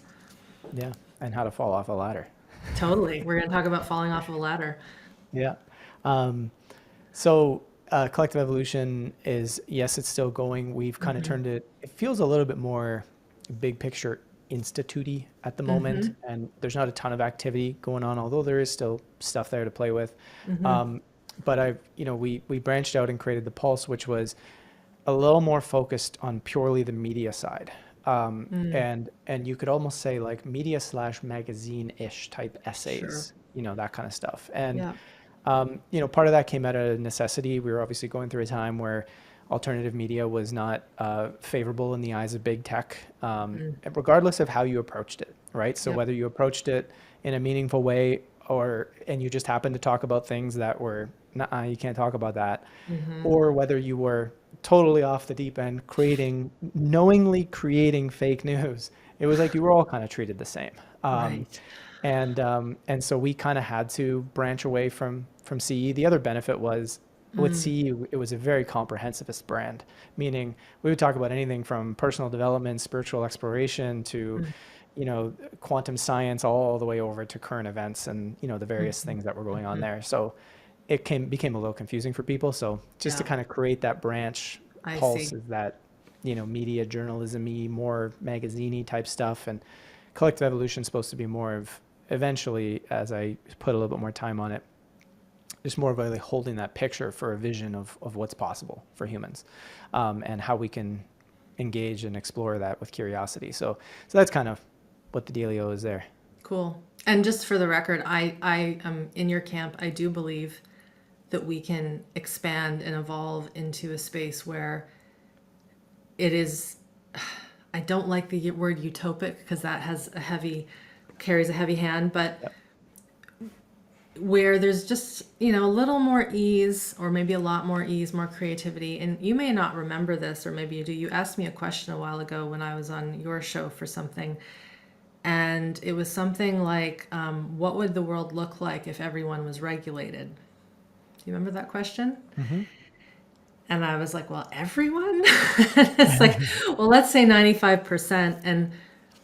Yeah, and how to fall off a ladder. Totally. We're going to talk about falling off of a ladder. Yeah. Um, so collective evolution is, yes, it's still going. We've kind of turned it. It feels a little bit more big picture institute-y at the moment, and there's not a ton of activity going on, although there is still stuff there to play with. But we branched out and created the Pulse, which was a little more focused on purely the media side. And you could almost say like media slash magazine-ish type Sure. essays, that kind of stuff. And Yeah. Part of that came out of necessity. We were obviously going through a time where alternative media was not favorable in the eyes of big tech, regardless of how you approached it, right? So Yep. whether you approached it in a meaningful way and you just happened to talk about things that were, nah, you can't talk about that, or whether you were totally off the deep end, knowingly creating fake news, it was like you were all kind of treated the same. Right. And so we kind of had to branch away from CE. The other benefit was with CE, it was a very comprehensivist brand, meaning we would talk about anything from personal development, spiritual exploration to, quantum science, all the way over to current events and, the various things that were going on there. So it became a little confusing for people. So just to Yeah, kind of create that branch, I Pulse see. is that, media journalism-y, more magazine-y type stuff. And Collective Evolution is supposed to be more of, eventually, as I put a little bit more time on it, just more of like holding that picture for a vision of what's possible for humans, and how we can engage and explore that with curiosity. So that's kind of what the dealio is there. Cool. And just for the record, I am in your camp. I do believe that we can expand and evolve into a space where it is, I don't like the word utopic because that carries a heavy hand, but Yep. where there's just, a little more ease, or maybe a lot more ease, more creativity. And you may not remember this, or maybe you do. You asked me a question a while ago when I was on your show for something. And it was something like, what would the world look like if everyone was regulated? Do you remember that question? Mm-hmm. And I was like, well, everyone? It's like, well, let's say 95%. And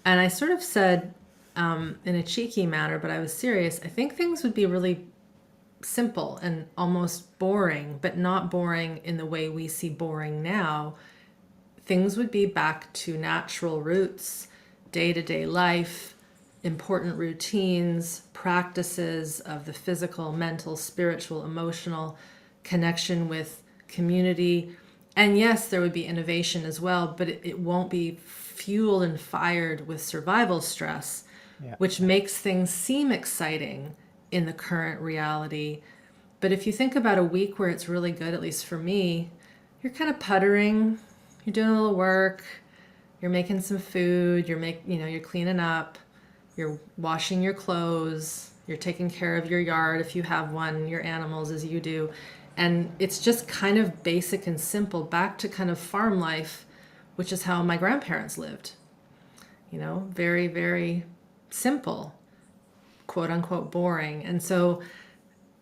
I sort of said, in a cheeky manner, but I was serious, I think things would be really simple and almost boring, but not boring in the way we see boring now. Things would be back to natural roots, day-to-day life, important routines, practices of the physical, mental, spiritual, emotional connection with community. And yes, there would be innovation as well, but it won't be fueled and fired with survival stress, Yeah. which makes things seem exciting in the current reality. But if you think about a week where it's really good, at least for me, you're kind of puttering, you're doing a little work, you're making some food, you're cleaning up, you're washing your clothes, you're taking care of your yard if you have one, your animals as you do. And it's just kind of basic and simple, back to kind of farm life, which is how my grandparents lived. Very, very simple, quote unquote boring. And so,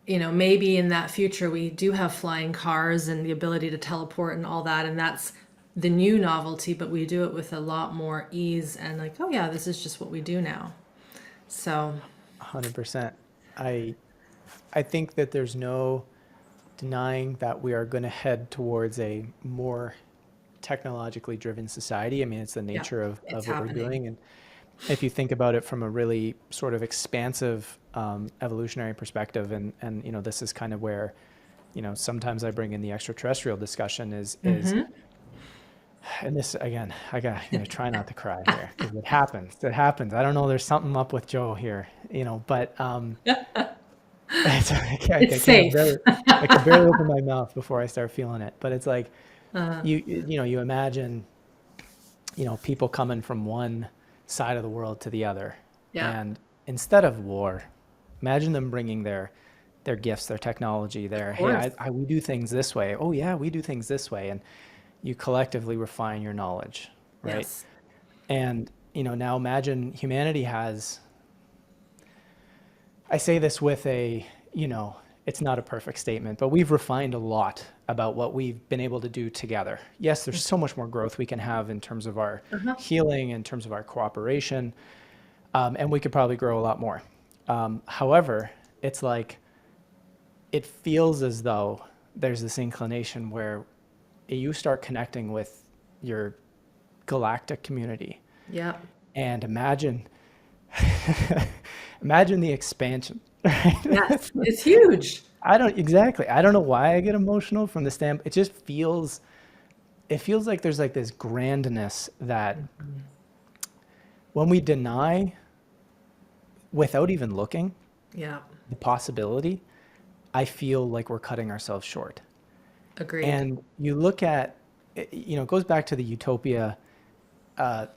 maybe in that future we do have flying cars and the ability to teleport and all that, and that's the new novelty, but we do it with a lot more ease and like, oh yeah, this is just what we do now. So 100%. I I think that there's no denying that we are going to head towards a more technologically driven society. I mean, it's the yeah, nature it's of what we're happening. doing. And if you think about it from a really sort of expansive evolutionary perspective, and this is kind of where, sometimes I bring in the extraterrestrial discussion is, and this again, I got try not to cry here because it happens. It happens. I don't know. There's something up with Joe here, but it's, It's I can't safe. barely, I can barely open my mouth before I start feeling it. But it's like you imagine people coming from one side of the world to the other, Yeah, and instead of war, imagine them bringing their gifts, their technology, of their hey, course. we do things this way. Oh yeah, we do things this way, and you collectively refine your knowledge, right? Yes. And now imagine humanity has. I say this with it's not a perfect statement, but we've refined a lot about what we've been able to do together. Yes, there's so much more growth we can have in terms of our Uh-huh. healing, in terms of our cooperation, and we could probably grow a lot more. However, it's like it feels as though there's this inclination where you start connecting with your galactic community, Yeah. and imagine the expansion, right? Yes. It's huge. I don't know why I get emotional from the stamp. It feels like there's like this grandness that when we deny without even looking Yeah. the possibility, I feel like we're cutting ourselves short. Agreed. And you look at, it goes back to the utopia uh,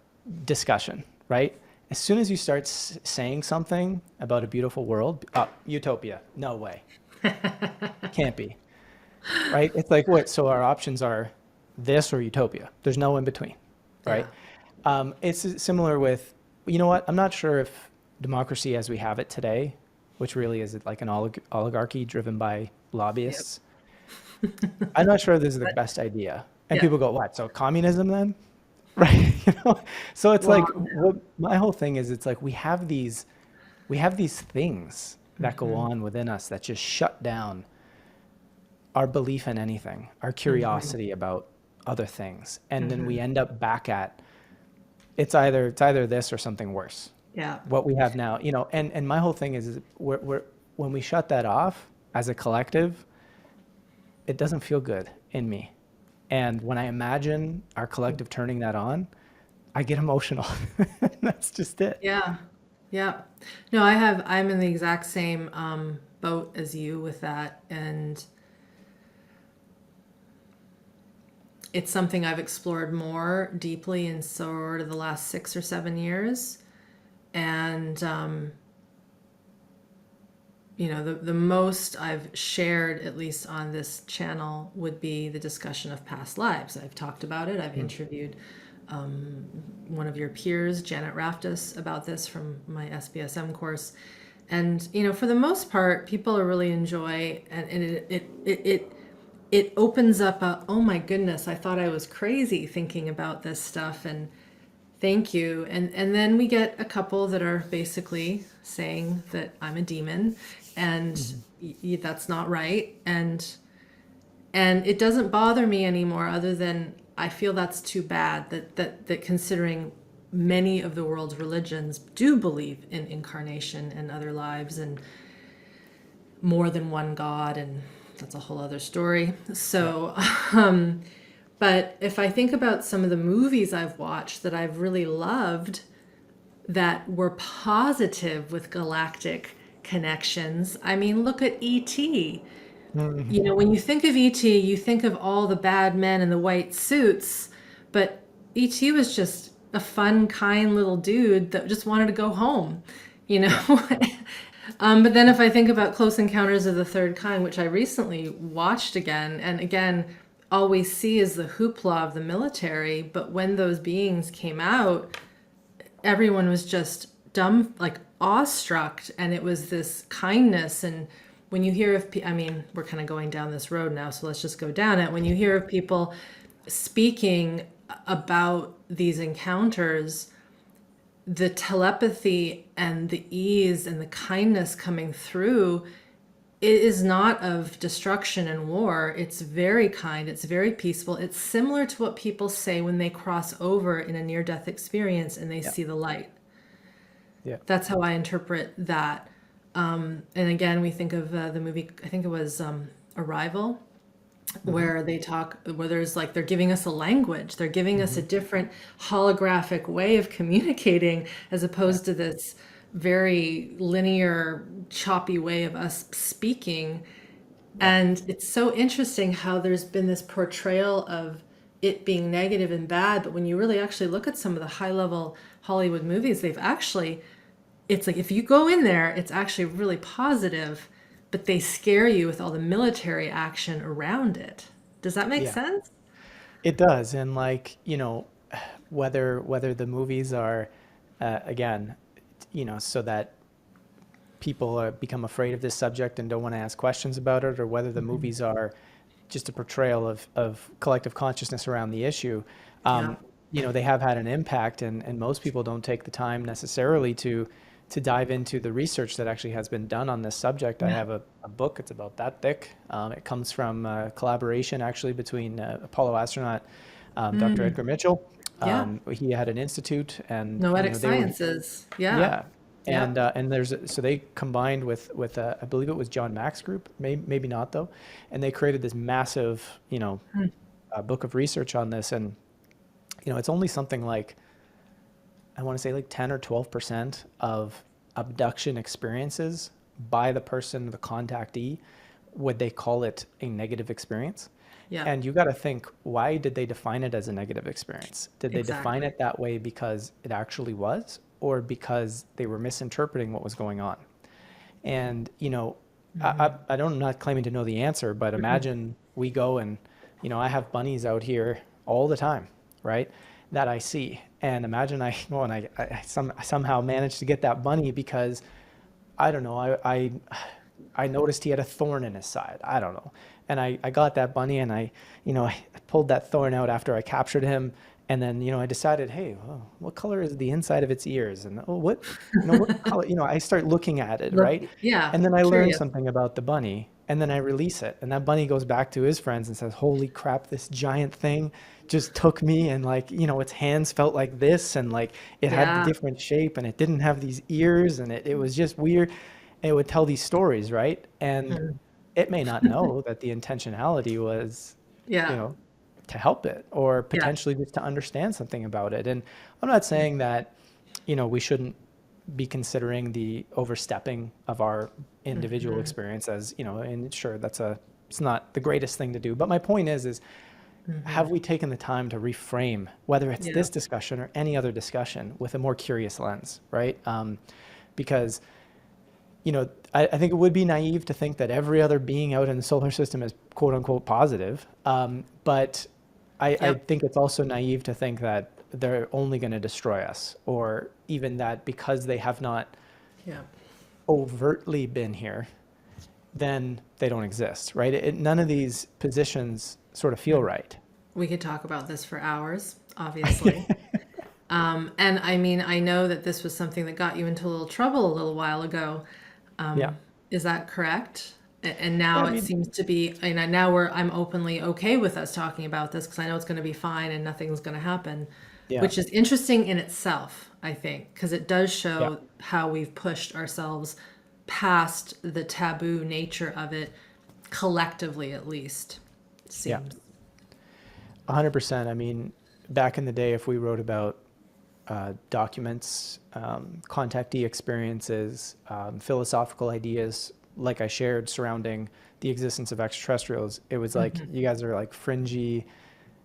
discussion, right? As soon as you start saying something about a beautiful world, utopia, no way, can't be, right? It's like, what? So our options are this or utopia. There's no in between, right? Yeah. It's similar with, you know what? I'm not sure if democracy as we have it today, which really is like an oligarchy driven by Yep. lobbyists, I'm not sure this is the best idea. And Yeah. people go, what? So communism then? Right? So it's like, Well, what my whole thing is, it's like we have these things that go hmm on within us that just shut down our belief in anything, our hmm curiosity about other things. And then we hmm end up back at it's either this or something worse. Yeah. What we have now, and my whole thing is we're when we shut that off as a collective, it doesn't feel good in me. And when I imagine our collective turning that on, I get emotional. That's just it. Yeah. Yeah. No, I'm in the exact same boat as you with that. And it's something I've explored more deeply in sort of the last 6 or 7 years. And, the most I've shared, at least on this channel, would be the discussion of past lives. I've talked about it. I've Mm. interviewed one of your peers, Janet Raftis, about this from my SBSM course. And, for the most part, people are really enjoy, and it opens up a, oh my goodness, I thought I was crazy thinking about this stuff. And thank you. And then we get a couple that are basically saying that I'm a demon and Mhm. that's not right. And it doesn't bother me anymore, other than I feel that's too bad that considering many of the world's religions do believe in incarnation and other lives and more than one God, and that's a whole other story. Yeah. So but if I think about some of the movies I've watched that I've really loved that were positive with galactic connections, I mean, look at E.T. Mhm. When you think of E.T., you think of all the bad men in the white suits, but E.T. was just a fun, kind little dude that just wanted to go home, you Yeah. know? But then if I think about Close Encounters of the Third Kind, which I recently watched again, and again, all we see is the hoopla of the military, but when those beings came out, everyone was just dumb, like awestruck, and it was this kindness. And when you hear of, I mean, we're kind of going down this road now, so let's just go down it. When you hear of people speaking about these encounters, the telepathy and the ease and the kindness coming through, it is not of destruction and war. It's very kind. It's very peaceful. It's similar to what people say when they cross over in a near-death experience and they Yeah. see the light. Yeah. That's how I interpret that. And again, we think of the movie, I think it was Arrival, Hmm. where they talk, where there's like, they're giving us a language, they're giving us a Hmm. different holographic way of communicating as Yeah. opposed to this very linear, choppy way of us speaking. Yeah. And it's so interesting how there's been this portrayal of it being negative and bad, but when you really actually look at some of the high level Hollywood movies, they've actually, it's like if you go in there, it's actually really positive, but they scare you with all the military action around it. Does that make Yeah. sense? It does. And like, whether the movies are, again, so that people become afraid of this subject and don't want to ask questions about it, or whether the Mhm. movies are just a portrayal of collective consciousness around the issue, Yeah. um, they have had an impact, and most people don't take the time necessarily to dive into the research that actually has been done on this subject. I Yeah. have a book, it's about that thick. It comes from collaboration actually between Apollo astronaut Dr. Mm. Edgar Mitchell. Yeah. He had an institute, and Noetic they were, sciences. Yeah. yeah. Yep. And so they combined with I believe it was John Mack's group, maybe not though, and they created this massive Mm. book of research on this. And it's only something like, I want to say like 10 or 12% of abduction experiences by the person, the contactee, would they call it a negative experience? Yeah, And you got to think, why did they define it as a negative experience? Did they define exactly. it that way because it actually was, or because they were misinterpreting what was going on? And, I don't, I'm not claiming to know the answer, but imagine we go and, I have bunnies out here all the time, right? That I see. And imagine I go and I somehow managed to get that bunny because I don't know, I noticed he had a thorn in his side. I don't know. And I got that bunny and I pulled that thorn out after I captured him. And then, I decided, hey, well, what color is the inside of its ears? And oh, what color, I start looking at it, Look, right? yeah, And then I learn curious. something about the bunny and then I release it. And that bunny goes back to his friends and says, holy crap, this giant thing just took me. And like, its hands felt like this and like it had the Yeah. different shape and it didn't have these ears and it was just weird. It would tell these stories, right? And Mhm. it may not know that the intentionality was, you Yeah. know, to help it or Yeah. potentially just to understand something about it. And I'm not saying that, we shouldn't be considering the overstepping of our individual Hmm. experience as, and sure, it's not the greatest thing to do. But my point is have we taken the time to reframe, whether it's Yeah. this discussion or any other discussion, with a more curious lens, right? Because I think it would be naive to think that every other being out in the solar system is quote unquote positive. But I Yep. think it's also naive to think that they're only going to destroy us, or even that because they have not Yeah. overtly been here, then they don't exist, right? None of these positions sort of feel right. We could talk about this for hours, obviously. And I mean, I know that this was something that got you into a little trouble a little while ago. Yeah. Is that correct? And Yeah. now I it mean, seems to be, and now I'm openly okay with us talking about this because I know it's going to be fine and nothing's going to happen, yeah. which is interesting in itself, I think, because it does Yeah. show how we've pushed ourselves past the taboo nature of it, collectively at least, it Yeah. seems. 100%. I mean, back in the day, if we wrote about documents, contactee experiences, philosophical ideas, like I shared surrounding the existence of extraterrestrials, it was like, you guys are like fringy,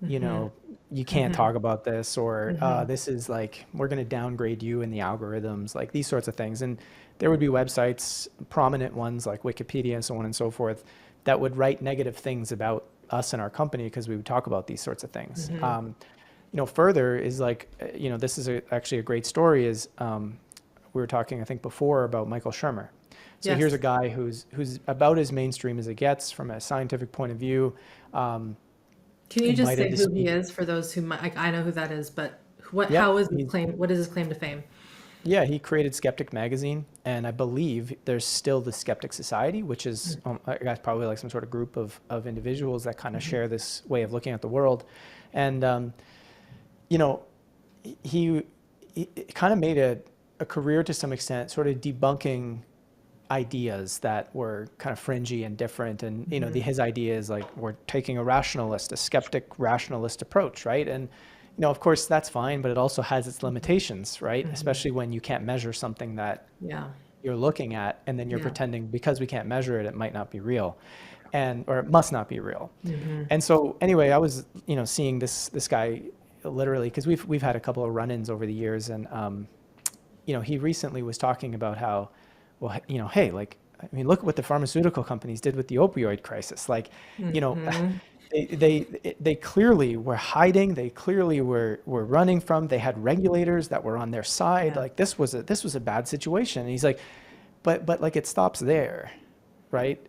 you know, you can't talk about this, or this is like, we're going to downgrade you in the algorithms, like these sorts of things. And there would be websites, prominent ones like Wikipedia and so on and so forth, that would write negative things about us and our company because we would talk about these sorts of things. Further is like, this is actually a great story is we were talking, I think, before about Michael Shermer. So here's a Yes. guy who's about as mainstream as it gets from a scientific point of view. Can you just Invited say to who he speak. is for those who might, like, I know who that is, but what, how Yep. is his claim, what is his claim to fame? Yeah, he created Skeptic Magazine, and I believe there's still the Skeptic Society, which is, I guess, probably like some sort of group of individuals that kind of share this way of looking at the world. And, you know, he, he kind of made a career to some extent, sort of debunking ideas that were kind of fringy and different. And, his idea is like, we're taking a rationalist, a skeptic rationalist approach, right? And, of course that's fine, but it also has its limitations, right? Especially when you can't measure something that Yeah. you're looking at, and then you're Yeah. pretending because we can't measure it, it might not be real, or it must not be real. And so anyway, I was, seeing this guy literally, because we've had a couple of run-ins over the years, and he recently was talking about how, well, hey, like, I mean, look at what the pharmaceutical companies did with the opioid crisis. Like, you know, they clearly were hiding. They clearly were running from. They had regulators that were on their side. Yeah. Like this was a bad situation. And he's like, but like it stops there, right?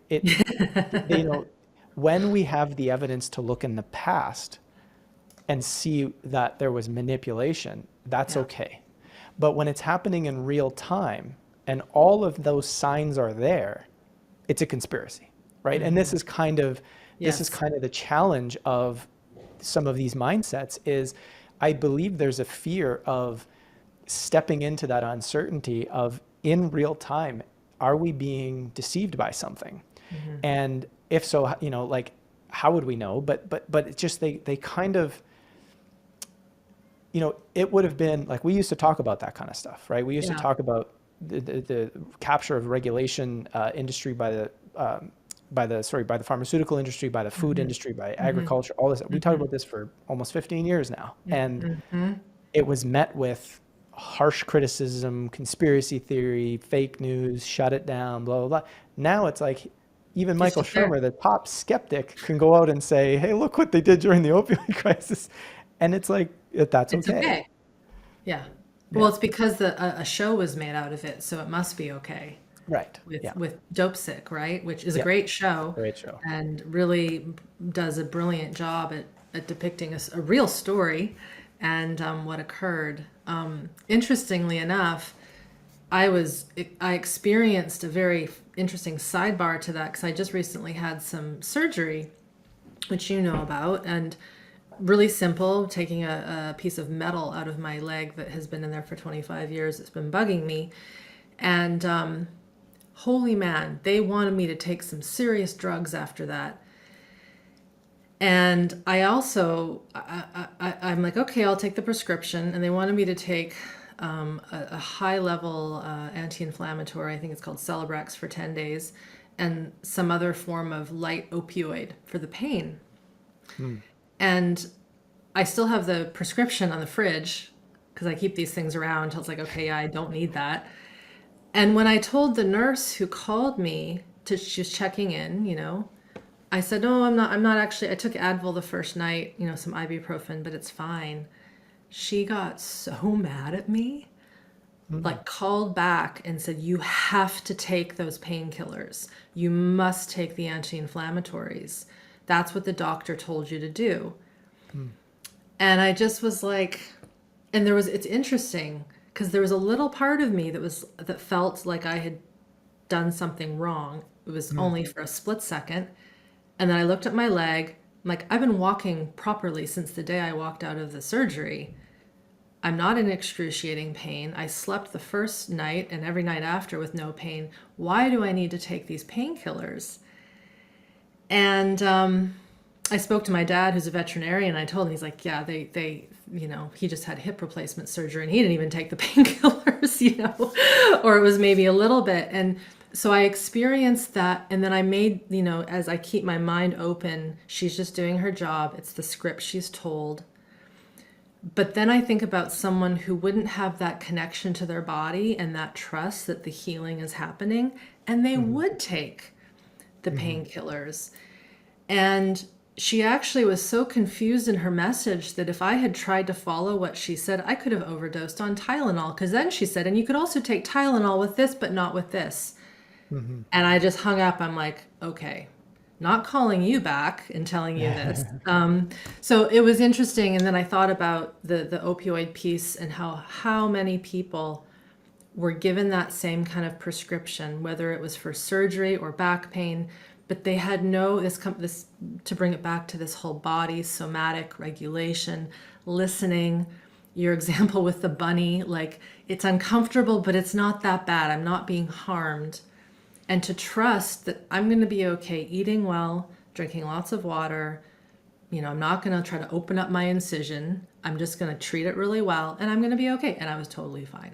When we have the evidence to look in the past and see that there was manipulation, that's Yeah. okay. But when it's happening in real time and all of those signs are there, it's a conspiracy, right? And this is Yes. kind of the challenge of some of these mindsets is I believe there's a fear of stepping into that uncertainty of in real time, are we being deceived by something? And if so, like how would we know? But it's just they kind of it would have been like we used to talk about that kind of stuff, right? We used to Yeah. talk about the capture of regulation industry by by the pharmaceutical industry, by the food industry, by agriculture, all this. We talked about this for almost 15 years now. And it was met with harsh criticism, conspiracy theory, fake news, shut it down, blah, blah, blah. Now it's like even Michael Shermer, the top skeptic, can go out and say, hey, look what they did during the opioid crisis. And it's like, that's It's okay. okay. Yeah. Well, it's because a show was made out of it, so it must be okay. Right. With Dope Sick, right? Which is a Yeah. great show. Great show. And really does a brilliant job at depicting a real story and what occurred. Interestingly enough, I experienced a very interesting sidebar to that because I just recently had some surgery, which you know about, and really simple, taking a piece of metal out of my leg that has been in there for 25 years. It's been bugging me. And holy man, they wanted me to take some serious drugs after that. And I also, I'm like, okay, I'll take the prescription. And they wanted me to take a high level anti-inflammatory, I think it's called Celebrex, for 10 days, and some other form of light opioid for the pain. And I still have the prescription on the fridge because I keep these things around until it's like, okay, yeah, I don't need that. And when I told the nurse who called me she was checking in, I said, no, I'm not actually, I took Advil the first night, some ibuprofen, but it's fine. She got so mad at me, like called back and said, you have to take those painkillers. You must take the anti-inflammatories. That's what the doctor told you to do. And I just was like, and it's interesting because there was a little part of me that felt like I had done something wrong. It was only for a split second. And then I looked at my leg. I'm like, I've been walking properly since the day I walked out of the surgery. I'm not in excruciating pain. I slept the first night and every night after with no pain. Why do I need to take these painkillers? And I spoke to my dad, who's a veterinarian. I told him, he's like, yeah, they he just had hip replacement surgery and he didn't even take the painkillers, or it was maybe a little bit. And so I experienced that. And then I made, as I keep my mind open, she's just doing her job. It's the script she's told. But then I think about someone who wouldn't have that connection to their body and that trust that the healing is happening, and they would take the painkillers. And she actually was so confused in her message that if I had tried to follow what she said, I could have overdosed on Tylenol. Because then she said, and you could also take Tylenol with this, but not with this. And I just hung up. I'm like, okay, not calling you back and telling you this. So it was interesting. And then I thought about the opioid piece and how many people were given that same kind of prescription, whether it was for surgery or back pain, but they had this to bring it back to this whole body somatic regulation, listening. Your example with the bunny, like, it's uncomfortable, but it's not that bad. I'm not being harmed. And to trust that I'm going to be okay eating well, drinking lots of water. I'm not going to try to open up my incision. I'm just going to treat it really well, and I'm going to be okay. And I was totally fine.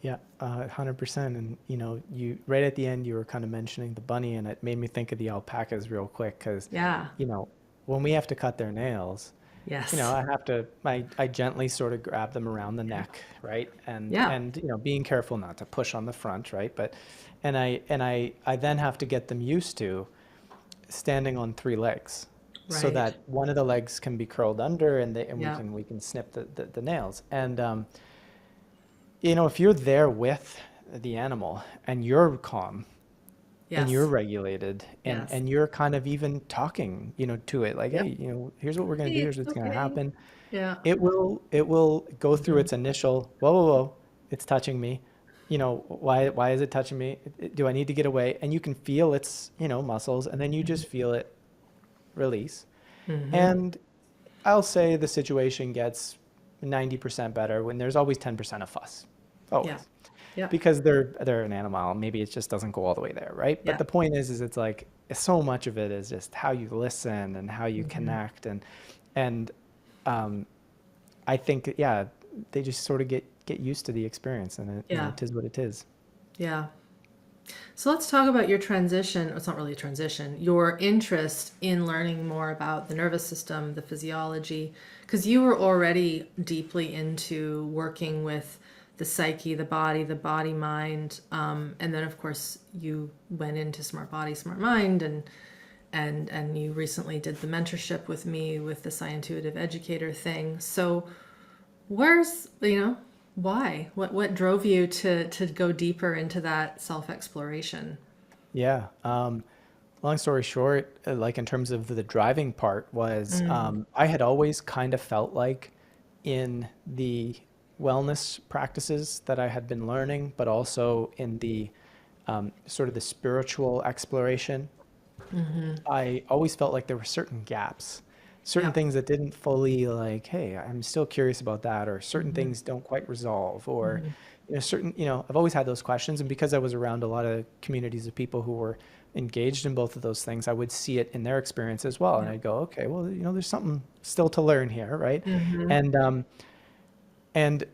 Yeah, 100%. And you right at the end, you were kind of mentioning the bunny, and it made me think of the alpacas real quick because when we have to cut their nails, yes, I gently sort of grab them around the neck, right? And being careful not to push on the front, right? But I then have to get them used to standing on 3 legs, so right. that one of the legs can be curled under, and we can snip the nails. And if you're there with the animal and you're calm and you're regulated and you're kind of even talking, to it, like, hey, here's what we're going to do. Here's what's going to happen. Yeah. It will go through its initial, whoa, it's touching me. Why is it touching me? Do I need to get away? And you can feel its, muscles, and then you just feel it release. And I'll say the situation gets 90% better when there's always 10% of fuss. Always. Yeah. Because they're an animal. Maybe it just doesn't go all the way there, right? But the point is it's like so much of it is just how you listen and how you connect, and I think they just sort of get used to the experience, and it is what it is. Yeah. So let's talk about your transition. It's not really a transition, your interest in learning more about the nervous system, the physiology, because you were already deeply into working with the psyche, the body mind. And then, of course, you went into Smart Body, Smart Mind, and you recently did the mentorship with me with the Sci Intuitive Educator thing. So where's, why? What drove you to go deeper into that self-exploration? Yeah. Long story short, like in terms of the driving part was I had always kind of felt like in the wellness practices that I had been learning, but also in the sort of the spiritual exploration, I always felt like there were certain gaps, certain Yeah. things that didn't fully like, hey, I'm still curious about that, or certain things don't quite resolve, or certain, I've always had those questions. And because I was around a lot of communities of people who were engaged in both of those things, I would see it in their experience as well. And Yeah. I'd go, okay, well, there's something still to learn here, right? Mm-hmm. And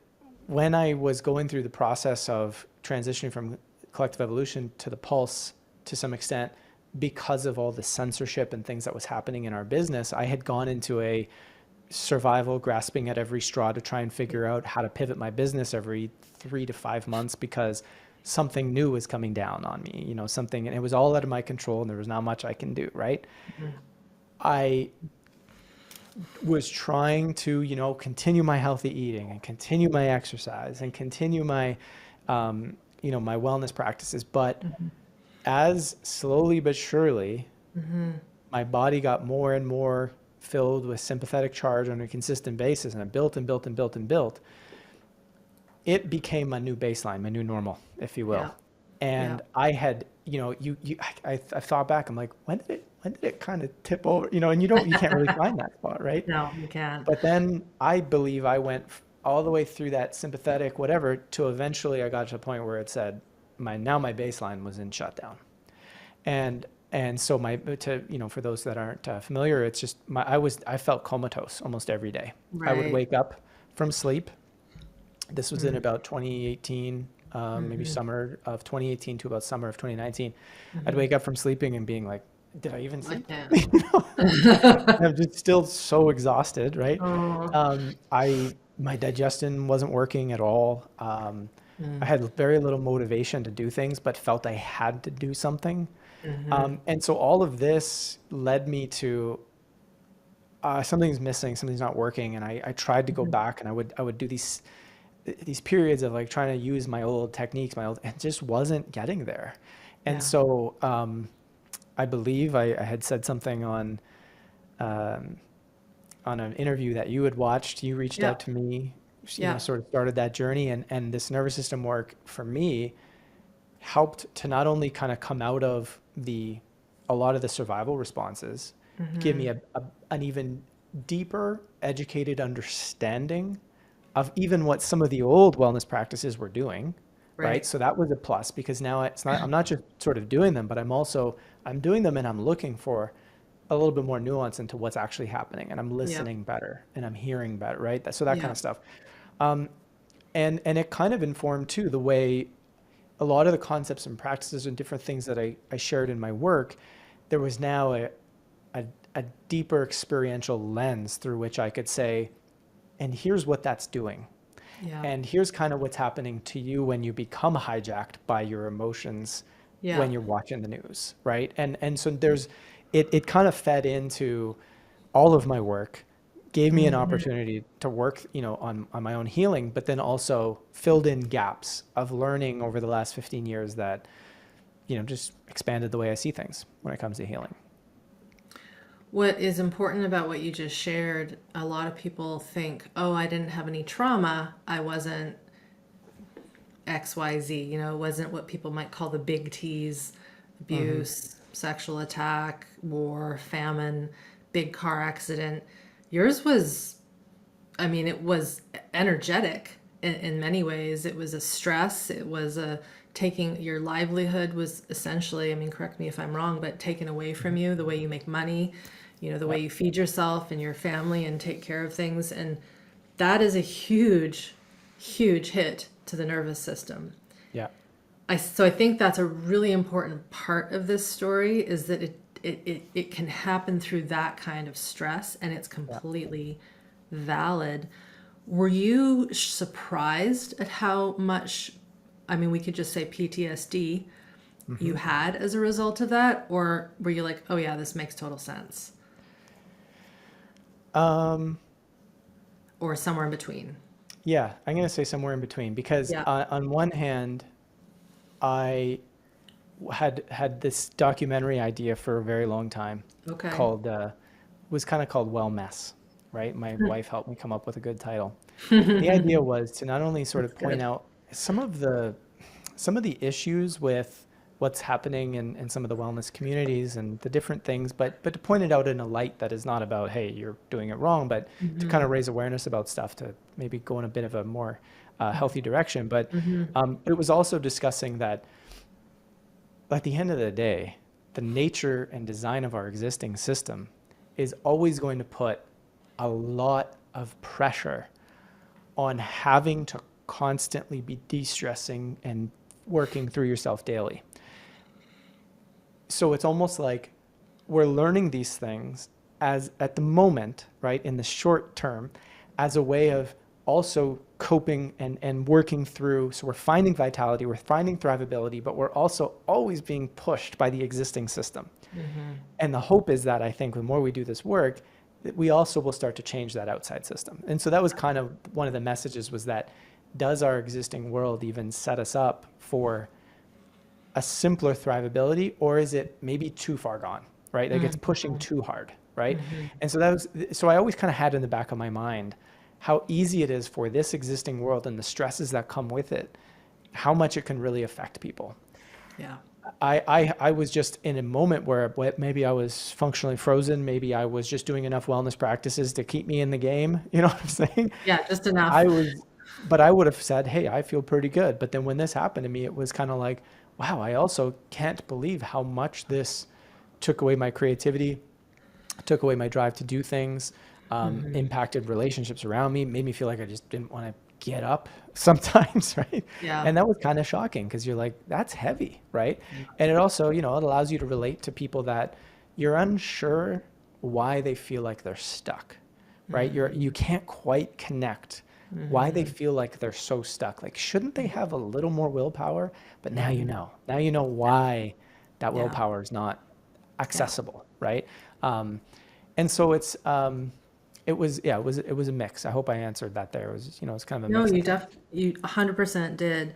when I was going through the process of transitioning from collective evolution to the pulse to some extent, because of all the censorship and things that was happening in our business, I had gone into a survival, grasping at every straw to try and figure out how to pivot my business every 3 to 5 months because something new was coming down on me, something, and it was all out of my control and there was not much I can do, right? I was trying to, continue my healthy eating and continue my exercise and continue my, my wellness practices. But as slowly but surely, my body got more and more filled with sympathetic charge on a consistent basis, and it built and built and built and built. It became my new baseline, my new normal, if you will. Yeah. Yeah. And I had, I thought back, I'm like, when did it kind of tip over, and you can't really find that spot, right? No, you can't. But then I believe I went all the way through that sympathetic whatever to eventually I got to a point where it said my baseline was in shutdown. And so for those that aren't familiar, it's just I felt comatose almost every day. I would Right. wake up from sleep. This was in about 2018, maybe Mm-hmm. summer of 2018 to about summer of 2019. I'd Mm-hmm. wake up from sleeping and being like, did I even I sleep? can't. I'm just still so exhausted, right? Oh. My digestion wasn't working at all. I Mm. had very little motivation to do things, but felt I had to do something. Mm-hmm. And so all of this led me to something's missing, something's not working, and I tried to go back, and I would do these periods of like trying to use my old techniques, and just wasn't getting there. And Yeah. so I believe I had said something um, on an interview that you had watched. You reached Yeah. out to me, Yeah. sort of started that journey, and this nervous system work for me helped to not only kind of come out of a lot of the survival responses, give me Mm-hmm. an even deeper educated understanding of even what some of the old wellness practices were doing, right? Right. So that was a plus because now I'm not just sort of doing them, but I'm doing them and I'm looking for a little bit more nuance into what's actually happening, and I'm Yeah. listening better and I'm hearing better, right? So that kind Yeah. of stuff. Um, and it kind of informed too the way a lot of the concepts and practices and different things that I shared in my work, there was now a, a deeper experiential lens through which I could say, and here's what that's doing. Yeah. And here's kind of what's happening to you when you become hijacked by your emotions Yeah. when you're watching the news, right? And so it kind of fed into all of my work, gave me an Mm-hmm. opportunity to work, on my own healing, but then also filled in gaps of learning over the last 15 years that, just expanded the way I see things when it comes to healing. What is important about what you just shared, a lot of people think, oh, I didn't have any trauma. I wasn't XYZ, it wasn't what people might call the big T's: Mm-hmm. abuse, sexual attack, war, famine, big car accident. Yours was, it was energetic in many ways. It was a stress. It was a taking your livelihood was essentially, correct me if I'm wrong, but taken away from you, the way you make money, the way Yep. you feed yourself and your family and take care of things. And that is a huge, huge hit to the nervous system. Yeah. I think that's a really important part of this story is that it can happen through that kind of stress, and it's Yeah. completely valid. Were you surprised at how much, I mean, we could just say PTSD you Hmm. had as a result of that? Or were you like, oh yeah, this makes total sense? Um, Or somewhere in between? yeah, I'm going to say somewhere in between because Yeah. on one hand, I had this documentary idea for a very long time Okay. called was kind of called Well Mess, right? My wife helped me come up with a good title. The idea was to not only sort That's of point good. out some of the issues with what's happening in some of the wellness communities and the different things, but to point it out in a light that is not about, hey, you're doing it wrong, but to kind Hmm. of raise awareness about stuff to maybe go in a bit of a more healthy direction. But Hmm. it was also discussing that at the end of the day, the nature and design of our existing system is always going to put a lot of pressure on having to constantly be de-stressing and working through yourself daily. So it's almost like we're learning these things as at the moment, right, in the short term, as a way of also coping and working through. So we're finding vitality, we're finding thrivability, but we're also always being pushed by the existing system. Hmm. And the hope is that I think the more we do this work, that we also will start to change that outside system. And so that was kind of one of the messages was that does our existing world even set us up for a simpler thrivability, or is it maybe too far gone, right? Like it's pushing too hard, right? Hmm. And so that was, so I always kind of had in the back of my mind how easy it is for this existing world and the stresses that come with it, how much it can really affect people. Yeah. I was just in a moment where maybe I was functionally frozen. Maybe I was just doing enough wellness practices to keep me in the game. You know what I'm saying? Yeah, just enough. I was, but I would have said, hey, I feel pretty good. But then when this happened to me, it was kind of like, wow, I also can't believe how much this took away my creativity, took away my drive to do things, Hmm. impacted relationships around me, made me feel like I just didn't want to get up sometimes, right? Yeah. And that was kind of shocking because you're like, that's heavy, right? And it also, it allows you to relate to people that you're unsure why they feel like they're stuck, right? You can't quite connect why they Hmm. feel like they're so stuck. Like, shouldn't they have a little more willpower? But now you Hmm. know. Now you know why that Yeah. willpower is not Yeah. accessible, right? Um, and so it was a mix. I hope I answered that there. It was, it's kind of a No, mix of you things. you 100% did.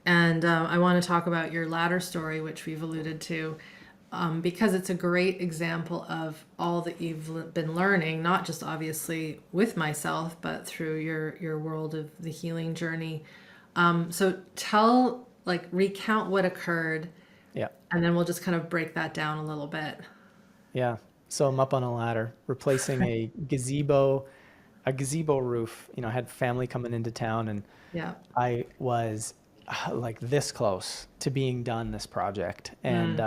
And I want to talk about your latter story, which we've alluded to, because it's a great example of all that you've been learning, not just obviously with myself, but through your world of the healing journey. So recount what occurred, Yeah. and then we'll just kind of break that down a little bit. Yeah. So I'm up on a ladder, replacing a gazebo roof. I had family coming into town and Yeah. I was like this close to being done this project. And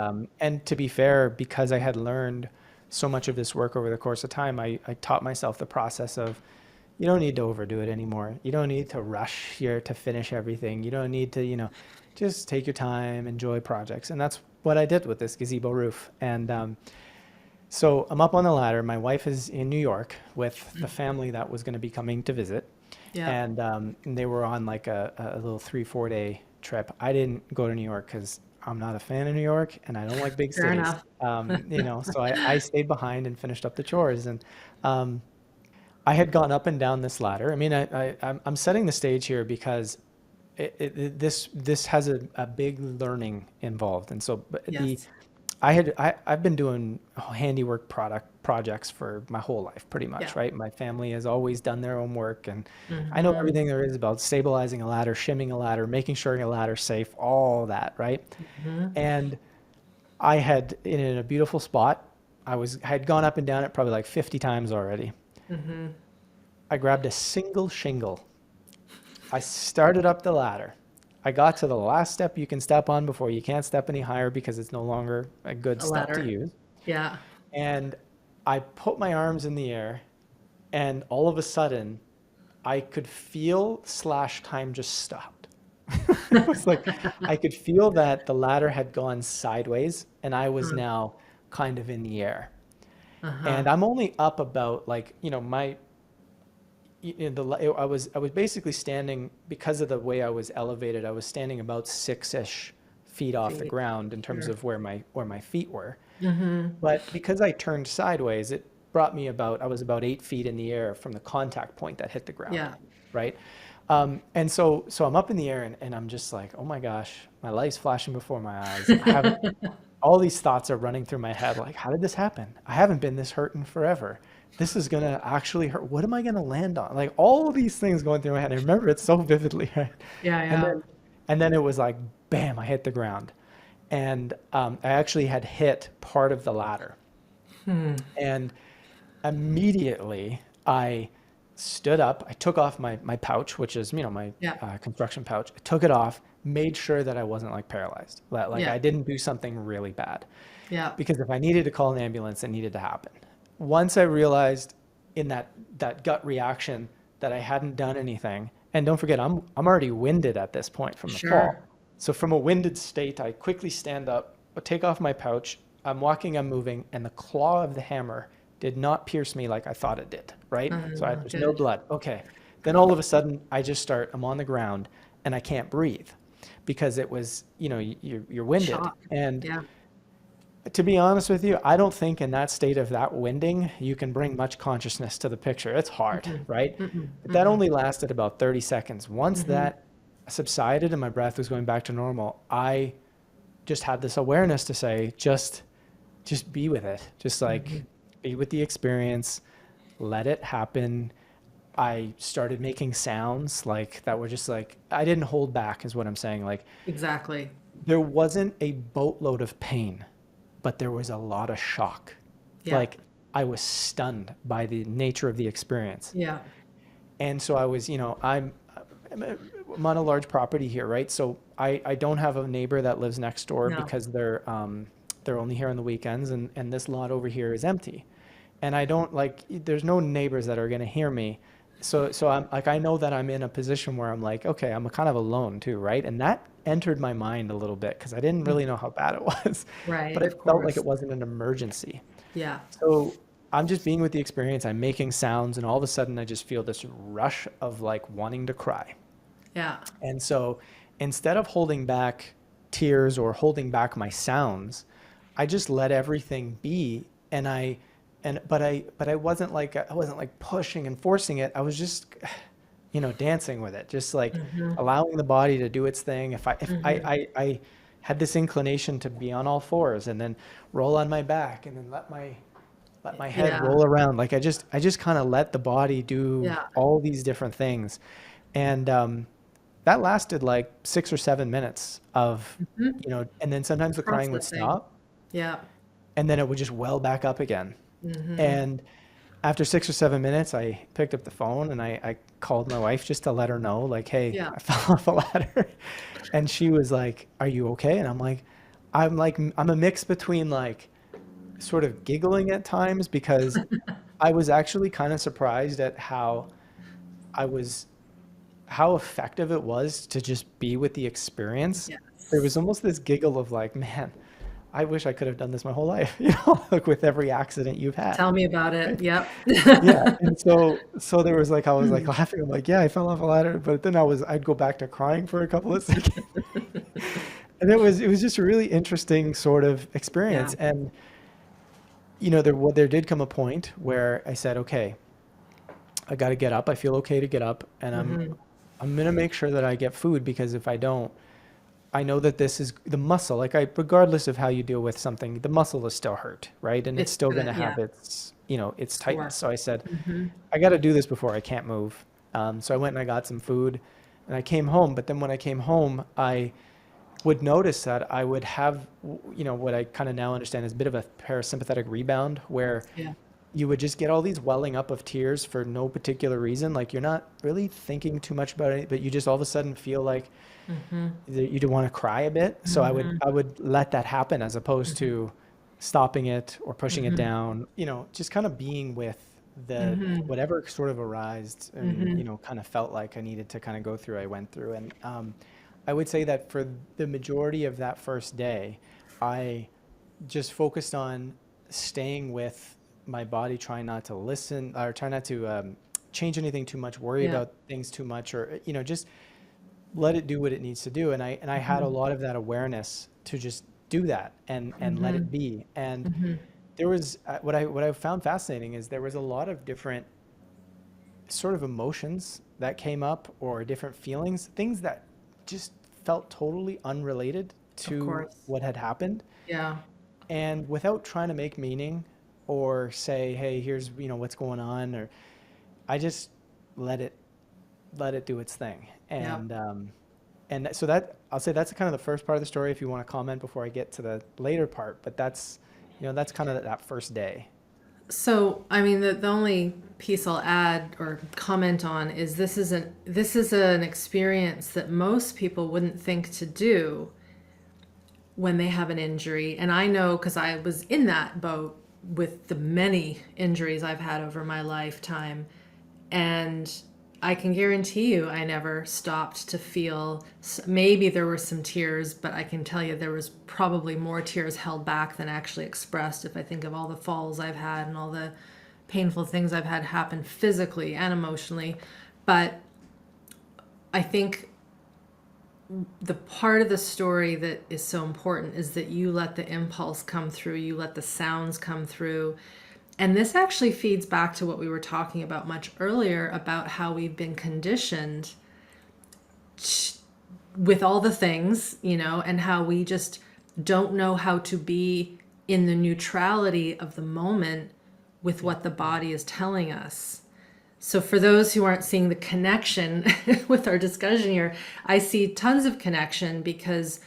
to be fair, because I had learned so much of this work over the course of time, I taught myself the process of you don't need to overdo it anymore. You don't need to rush here to finish everything. You don't need to, just take your time, enjoy projects. And that's what I did with this gazebo roof. And so I'm up on the ladder. My wife is in New York with the family that was going to be coming to visit. Yeah. And they were on like a little 3-4 day trip. I didn't go to New York because I'm not a fan of New York and I don't like big Fair cities. enough. So I stayed behind and finished up the chores. And um, I had gone up and down this ladder. I mean, I'm setting the stage here because this has a big learning involved. And so Yes. I've been doing handiwork product projects for my whole life, pretty Yeah. much, right? My family has always done their own work, and I know Hmm. everything there is about stabilizing a ladder, shimming a ladder, making sure a ladder's safe, all that, right? Hmm. And I had in a beautiful spot. I had gone up and down it probably like 50 times already. Hmm. I grabbed a single shingle. I started up the ladder. I got to the last step you can step on before you can't step any higher because it's no longer a good A step to ladder. use. Yeah. And I put my arms in the air, and all of a sudden, I could feel slash time just stopped. It was like I could feel that the ladder had gone sideways and I was now kind of in the air. Uh-huh. And I'm only up about like, I was basically standing because of the way I was elevated. I was standing about 6-ish feet off the Feet. ground in terms Sure. of where my feet were. Mm-hmm. But because I turned sideways, it brought me about, I was about 8 feet in the air from the contact point that hit the ground, Yeah. right? And so I'm up in the air and I'm just like, oh my gosh, my life's flashing before my eyes. I haven't, all these thoughts are running through my head. Like, how did this happen? I haven't been this hurt in forever. This is gonna actually hurt. What am I gonna land on? Like all of these things going through my head. I remember it so vividly, right? Yeah, And yeah. then it was like, bam, I hit the ground. And I actually had hit part of the ladder. Hmm. And immediately I stood up. I took off my pouch, which is, my Yeah. construction pouch. I took it off, made sure that I wasn't like paralyzed, that like Yeah. I didn't do something really bad. Yeah. Because if I needed to call an ambulance, it needed to happen. Once I realized in that gut reaction that I hadn't done anything, and don't forget, I'm already winded at this point from the Sure. fall. So from a winded state, I quickly stand up, take off my pouch. I'm walking, I'm moving, and the claw of the hammer did not pierce me like I thought it did, right? So there's no Good. blood. Okay. Then all of a sudden, I'm on the ground and I can't breathe because it was, you're winded. Shock. And Yeah. to be honest with you, I don't think in that state of that winding, you can bring much consciousness to the picture. It's hard, Mm-mm. right? Mm-mm. But that Mm-mm. only lasted about 30 seconds. Once Mm-hmm. that subsided and my breath was going back to normal, I just had this awareness to say, just be with it. Just Mm-hmm. like be with the experience, let it happen. I started making sounds like that were just like, I didn't hold back, is what I'm saying. Like, Exactly. there wasn't a boatload of pain, but there was a lot of shock. Yeah. Like, I was stunned by the nature of the experience. Yeah. And so I was, I'm on a large property here, right? So I don't have a neighbor that lives next door No. because they're only here on the weekends, and this lot over here is empty. And I don't like, there's no neighbors that are going to hear me. So I'm like, I know that I'm in a position where I'm like, okay, I'm kind of alone too, right? And that entered my mind a little bit because I didn't really know how bad it was, Right. but it Of felt like course. it wasn't an emergency. Yeah. So I'm just being with the experience. I'm making sounds, and all of a sudden, I just feel this rush of like wanting to cry. Yeah. And so instead of holding back tears or holding back my sounds, I just let everything be. But I wasn't like pushing and forcing it. I was just, dancing with it, just like Mm-hmm. allowing the body to do its thing. If Mm-hmm. I had this inclination to be on all fours and then roll on my back and then let my head Yeah. roll around. Like I just kind of let the body do Yeah. all these different things. And that lasted like 6 or 7 minutes of, Mm-hmm. and then sometimes the crying would Processing. stop Yeah. and then it would just well back up again. Mm-hmm. And after 6 or 7 minutes, I picked up the phone and I called my wife just to let her know, like, hey, Yeah. I fell off a ladder. And she was like, are you okay? And I'm a mix between like sort of giggling at times because I was actually kind of surprised at I was, how effective it was to just be with the experience. There was Yes. almost this giggle of like, man, I wish I could have done this my whole life, like with every accident you've had. Tell me about it. Right? Yep. Yeah. And so there was like, I was like laughing. I'm like, yeah, I fell off a ladder, but then I'd go back to crying for a couple of seconds. And it was just a really interesting sort of Yeah. experience. And, there did come a point where I said, okay, I got to get up. I feel okay to get up and Mm-hmm. I'm going to make sure that I get food because if I don't, I know that this is the muscle, like regardless of how you deal with something, the muscle is still hurt, right? And it's It's still going gonna, to yeah, have its sore. tightness. So I said, Mm-hmm. I got to do this before I can't move. So I went and I got some food and I came home. But then when I came home, I would notice that I would have, what I kind of now understand is a bit of a parasympathetic rebound where Yeah. you would just get all these welling up of tears for no particular reason. Like you're not really thinking too much about it, but you just all of a sudden feel like Mm-hmm. you do want to cry a bit. So I would Mm-hmm. I would let that happen as opposed Mm-hmm. to stopping it or pushing it Mm-hmm. down, just kind of being with the Mm-hmm. whatever sort of arised and, Mm-hmm. kind of felt like I needed to kind of go through, I went through. And I would say that for the majority of that first day, I just focused on staying with my body, trying not to listen or try not to change anything too much, worry Yeah. about things too much, or just let it do what it needs to do. And I had a Hmm. lot of that awareness to just do that and let it Hmm. be. And Hmm. there was what I found fascinating is there was a lot of different sort of emotions that came up or different feelings, things that just felt totally unrelated Of to course. what had happened. Yeah. And without trying to make meaning or say, hey, here's, what's going on, or I just let it do its thing. Yeah. And so that I'll say that's kind of the first part of the story if you want to comment before I get to the later part, but that's kind of that first day. So, I mean, the only piece I'll add or comment on is this is an experience that most people wouldn't think to do when they have an injury. And I know because I was in that boat with the many injuries I've had over my lifetime. And I can guarantee you, I never stopped to feel. Maybe there were some tears, but I can tell you there was probably more tears held back than actually expressed. If I think of all the falls I've had and all the painful things I've had happen physically and emotionally. But I think the part of the story that is so important is that you let the impulse come through, you let the sounds come through. And this actually feeds back to what we were talking about much earlier about how we've been conditioned with all the things, and how we just don't know how to be in the neutrality of the moment with Yeah. what the body is telling us. So for those who aren't seeing the connection with our discussion here, I see tons of connection because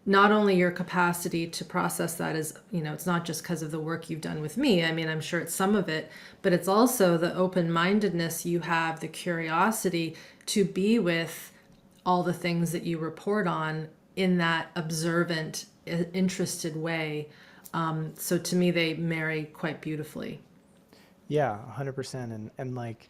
not only your capacity to process that is, it's not just because of the work you've done with me. I mean, I'm sure it's some of it, but it's also the open-mindedness you have, the curiosity to be with all the things that you report on in that observant, interested way. So to me, they marry quite beautifully. Yeah, 100%. And like,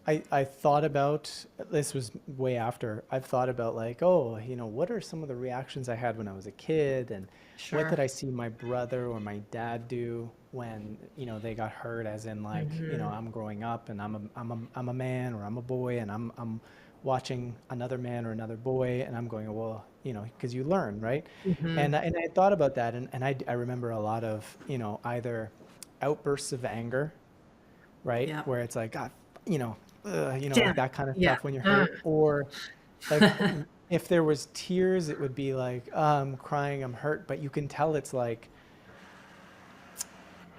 I thought about this was way after I've thought about like, oh, what are some of the reactions I had when I was a kid, and what did Sure. I see my brother or my dad do when they got hurt, as in like Hmm. I'm growing up and I'm a man or I'm a boy and I'm watching another man or another boy and I'm going, well, because you learn, right? Hmm. And I thought about that, and I remember a lot of either outbursts of anger, right? Yeah. Where it's like, God, like Damn it. that kind of Yeah. stuff when you're hurt. Or like if there was tears, it would be like, I'm crying, I'm hurt. But you can tell it's like,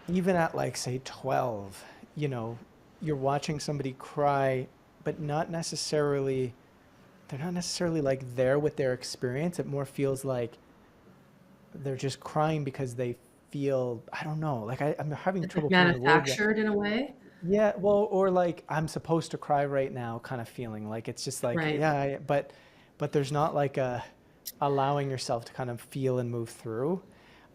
even at like, say, 12, you know, you're watching somebody cry, but they're not necessarily like there with their experience. It more feels like they're just crying because they feel, I don't know, like I'm having It's like trouble putting the words. manufactured in a way. Yeah, well, or like I'm supposed to cry right now kind of feeling. Like it's just like, Right. yeah, but there's not like a allowing yourself to kind of feel and move through.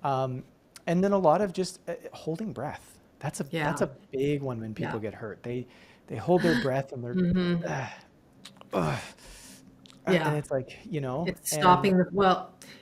Um, and then a lot of just holding breath. That's Yeah. a big one when Yeah. people get hurt. They hold their breath and they're Hmm. uh, uh, and Yeah. it's like, It's and stopping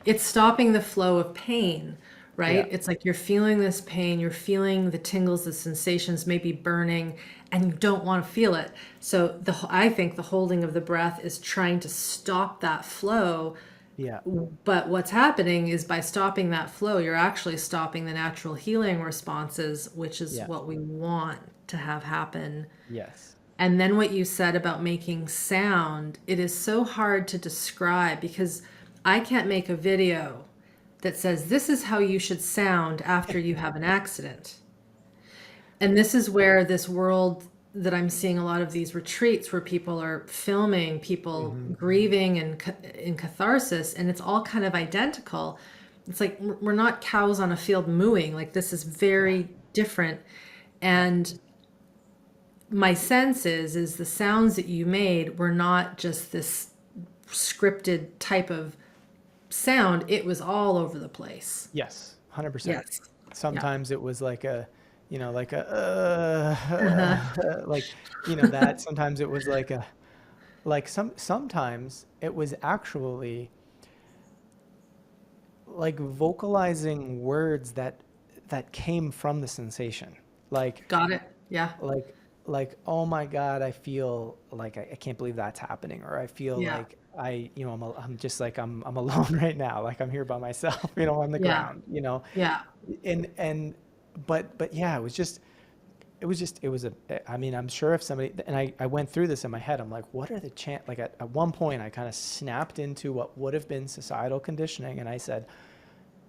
it's stopping the flow of pain, yeah, right? It's like you're feeling this pain, you're feeling the tingles, the sensations, maybe burning, and you don't want to feel it. So I think the holding of the breath is trying to stop that flow. yeah, But what's happening is by stopping that flow, you're actually stopping the natural healing responses, which is yeah, what we want to have happen. yes, And then what you said about making sound, it is so hard to describe because I can't make a video that says this is how you should sound after you have an accident. And this is where this world that I'm seeing a lot of these retreats where people are filming people hmm, grieving and in catharsis, and it's all kind of identical. It's like we're not cows on a field mooing. Like this is yeah, very different. yeah, And my sense is the sounds that you made were not just this scripted type of sound. It was all over the place. yes, 100%. Yes. Yeah. Sometimes it was like a, like a, Uh-huh. like, that. Sometimes it was like a, like sometimes it was actually, like vocalizing words that came from the sensation. Like Got it. Yeah. like oh my God, I feel like I can't believe that's happening, or I feel Yeah. like I'm just like I'm alone right now, like I'm here by myself, on the Yeah. ground, Yeah. and but yeah, it was a, I mean, I'm sure if somebody, and I went through this in my head, I'm like, what are the like at one point I kind of snapped into what would have been societal conditioning, and I said,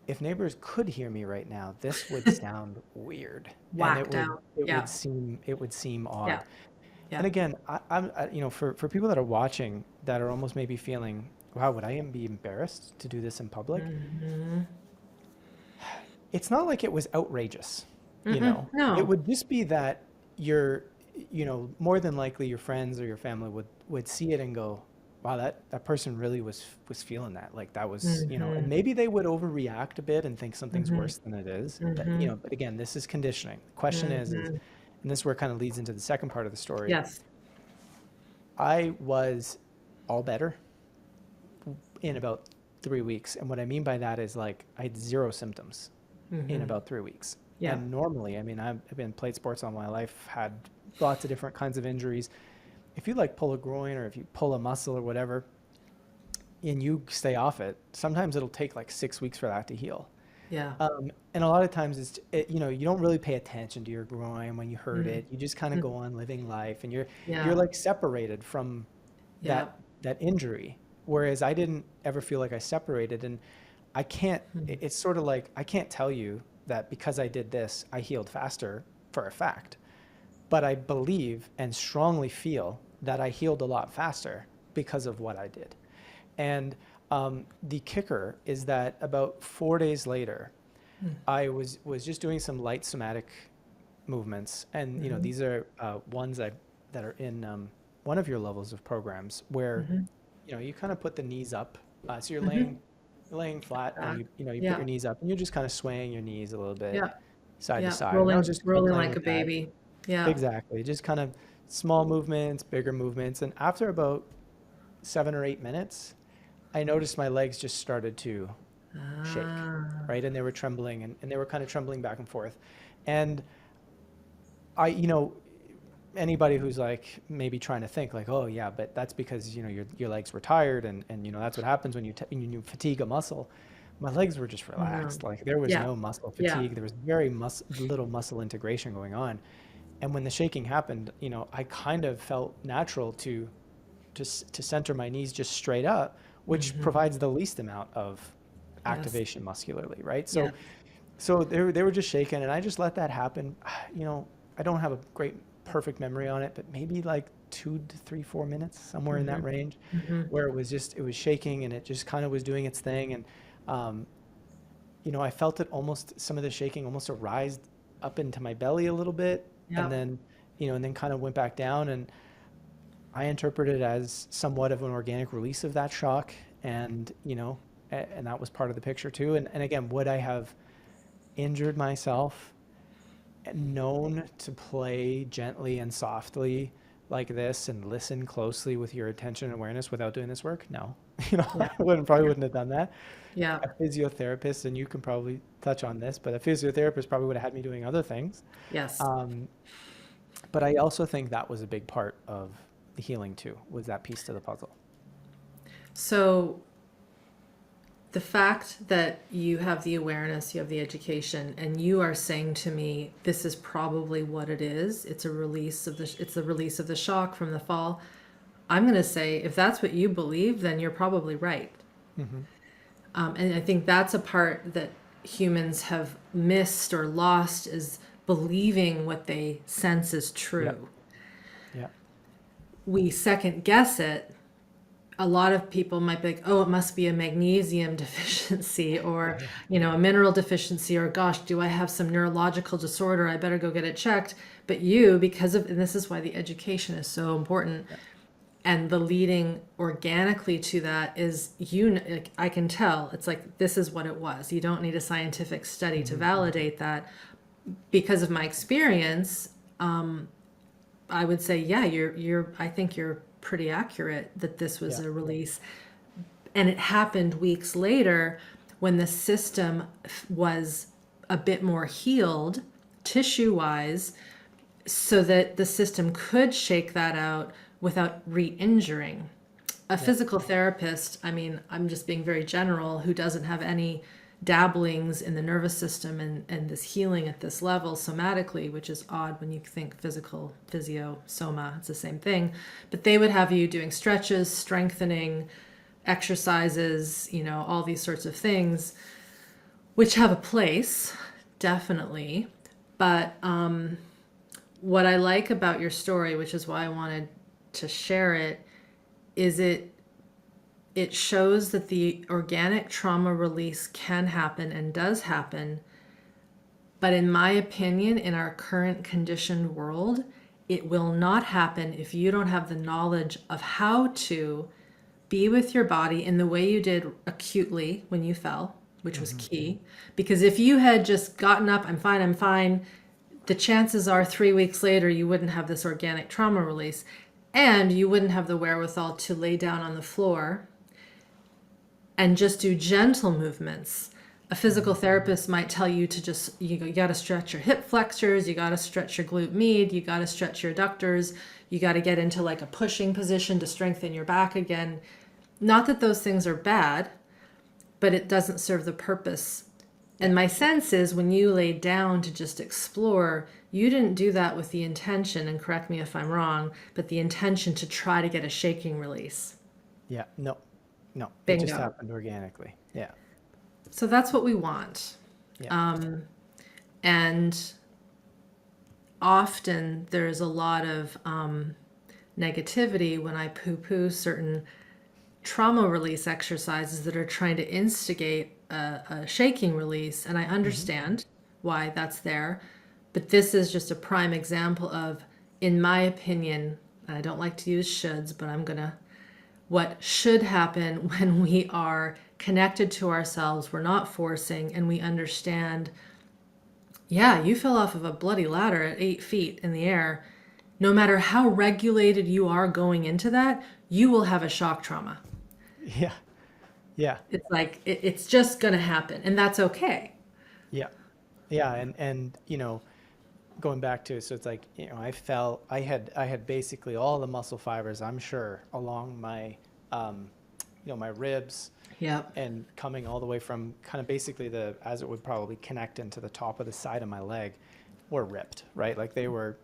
if neighbors could hear me right now, this would sound weird, and Whacked out. Yeah. it would seem Yeah. odd. Yeah. And again, for people that are watching that are almost maybe feeling, wow, would I even be embarrassed to do this in public? Mm-hmm. It's not like it was outrageous, Mm-mm. It No. would just be that you're, more than likely your friends or your family would see it and go, wow, that person really was feeling that. Like that was, and Mm-hmm. maybe they would overreact a bit and think something's Mm-hmm. worse than it is. Mm-hmm. But again, this is conditioning. The question is, Mm-hmm. and this is where it kind of leads into the second part of the story. Yes. I was all better in about 3 weeks. And what I mean by that is like I had zero symptoms in Mm-hmm. about 3 weeks. Yeah. And normally, I mean, I've been played sports all my life, had lots of different kinds of injuries. If you like pull a groin or if you pull a muscle or whatever, and you stay off it, sometimes it'll take like 6 weeks for that to heal. Yeah. And a lot of times you don't really pay attention to your groin when you hurt Mm-hmm. it. You just kind of go on living life, and you're Yeah. like separated from Yeah. that injury. Whereas I didn't ever feel like I separated, and I can't. Mm-hmm. It's sort of like I can't tell you that because I did this, I healed faster for a fact. But I believe and strongly feel that I healed a lot faster because of what I did. And the kicker is that about 4 days later, I was just doing some light somatic movements, and Mm-hmm. these are ones that are in one of your levels of programs where Mm-hmm. you kind of put the knees up, so Mm-hmm. you're laying flat, and Back. you put Yeah. your knees up, and you're just kind of swaying your knees a little bit Yeah. side to Yeah. side. And I was Rolling, just kind of rolling playing like a with that. baby. Yeah. Exactly, just kind of small movements, bigger movements, and after about 7 or 8 minutes, I noticed my legs just started to shake, Ah. right? And they were trembling, and they were kind of trembling back and forth. And I, anybody who's like maybe trying to think like, oh yeah, but that's because, your legs were tired, and that's what happens when when you fatigue a muscle. My legs were just No. relaxed. Like there was Yeah. no muscle Yeah. fatigue. There was very little muscle integration going on. And when the shaking happened, I kind of felt natural to just to center my knees just straight up, which Mm-hmm. provides the least amount of Yes. activation muscularly, right? Yes. So they were just shaking, and I just let that happen. I don't have a great perfect memory on it, but maybe like 2 to 3, 4 minutes, somewhere in Mm-hmm. that range, Mm-hmm. where it was shaking, and it just kind of was doing its thing. And um, I felt it almost, some of the shaking almost arised up into my belly a little bit, and Yeah. then kind of went back down. And I interpret it as somewhat of an organic release of that shock, and and that was part of the picture too. And again, would I have injured myself and known to play gently and softly like this and listen closely with your attention and awareness without doing this work? No. Yeah. I probably Yeah. wouldn't have done that. Yeah. A physiotherapist, and you can probably touch on this, but a physiotherapist probably would have had me doing other things. Yes. Um, but I also think that was a big part of the healing too, was that piece to the puzzle. So the fact that you have the awareness, you have the education, and you are saying to me, this is probably what it is. It's a release of it's the release of the shock from the fall. I'm going to say, if that's what you believe, then you're probably right. Mm-hmm. And I think that's a part that humans have missed or lost, is believing what they sense is Yep. true. Yep. We second guess it. A lot of people might be like, oh, it must be a magnesium deficiency, or, a mineral deficiency, or gosh, do I have some neurological disorder? I better go get it checked. But you, and this is why the education is so important. Yep. And the leading organically to that is, like, I can tell it's like, this is what it was. You don't need a scientific study to validate that. Because of my experience, I would say, yeah, I think you're pretty accurate that this was Yeah. a release. And it happened weeks later when the system was a bit more healed tissue-wise, so that the system could shake that out without re-injuring. A physical therapist, I mean, I'm just being very general, who doesn't have any dabblings in the nervous system and this healing at this level somatically, which is odd when you think physical, physio, soma, it's the same thing. But they would have you doing stretches, strengthening, exercises, all these sorts of things, which have a place, definitely. But what I like about your story, which is why I wanted to share it, is it shows that the organic trauma release can happen and does happen. But in my opinion, in our current conditioned world, it will not happen if you don't have the knowledge of how to be with your body in the way you did acutely when you fell, which was key. Because if you had just gotten up, I'm fine, the chances are 3 weeks later, you wouldn't have this organic trauma release. And you wouldn't have the wherewithal to lay down on the floor and just do gentle movements. A physical therapist might tell you to just, you got to stretch your hip flexors, you got to stretch your glute med, you got to stretch your adductors, you got to get into like a pushing position to strengthen your back again. Not that those things are bad, but it doesn't serve the purpose. And my sense is when you laid down to just explore, you didn't do that with the intention, and correct me if I'm wrong, but the intention to try to get a shaking release. Yeah, no, Bingo. it just happened organically. Yeah. So that's what we want. Yeah. And often there's a lot of negativity when I poo-poo certain trauma release exercises that are trying to instigate a shaking release. And I understand why that's there. But this is just a prime example of, in my opinion, and I don't like to use shoulds, but what should happen when we are connected to ourselves, we're not forcing, and we understand, yeah, you fell off of a bloody ladder at 8 feet in the air. No matter how regulated you are going into that, you will have a shock trauma. Yeah. Yeah. It's like, it's just going to happen, and that's okay. Yeah. Yeah. And, going back to, so it's like, I had basically all the muscle fibers, I'm sure, along my, my ribs. Yep. And coming all the way from kind of basically as it would probably connect into the top of the side of my leg, were ripped, right? Like they were,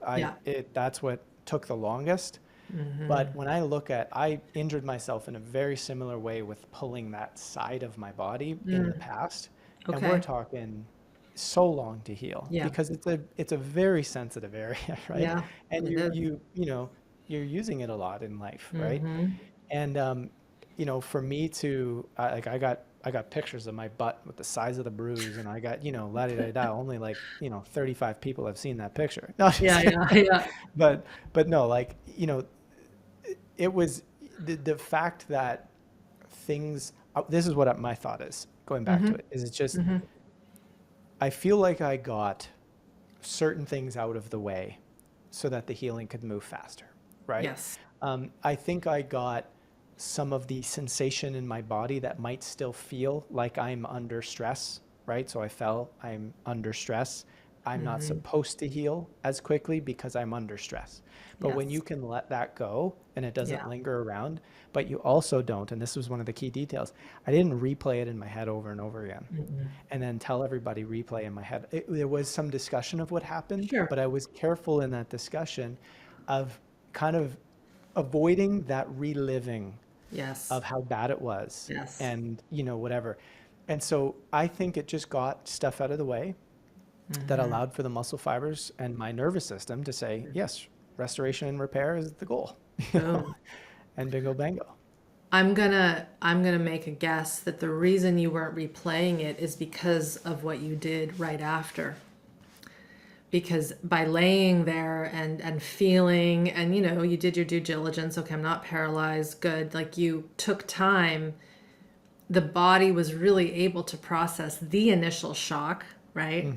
that's what took the longest. But when I injured myself in a very similar way with pulling that side of my body in the past. Okay. And we're talking so long to heal because it's a very sensitive area, right? Yeah, and you're using it a lot in life, right? And for me to I got pictures of my butt with the size of the bruise, and I got la di da da. Only 35 people have seen that picture. No, Yeah. but no, it was the fact that things. This is what my thought is going back to it. Is it's just. I feel like I got certain things out of the way so that the healing could move faster, right? Yes. I think I got some of the sensation in my body that might still feel like I'm under stress, right? So I fell, I'm under stress. I'm not supposed to heal as quickly because I'm under stress. But when you can let that go and it doesn't linger around, but you also don't, and this was one of the key details, I didn't replay it in my head over and over again and then tell everybody replay in my head. There was some discussion of what happened, but I was careful in that discussion of kind of avoiding that reliving of how bad it was and, whatever. And so I think it just got stuff out of the way that allowed for the muscle fibers and my nervous system to say, yes, restoration and repair is the goal. And bingo bango. I'm gonna make a guess that the reason you weren't replaying it is because of what you did right after. Because by laying there and feeling, and you did your due diligence, okay, I'm not paralyzed, good, like you took time, the body was really able to process the initial shock, right?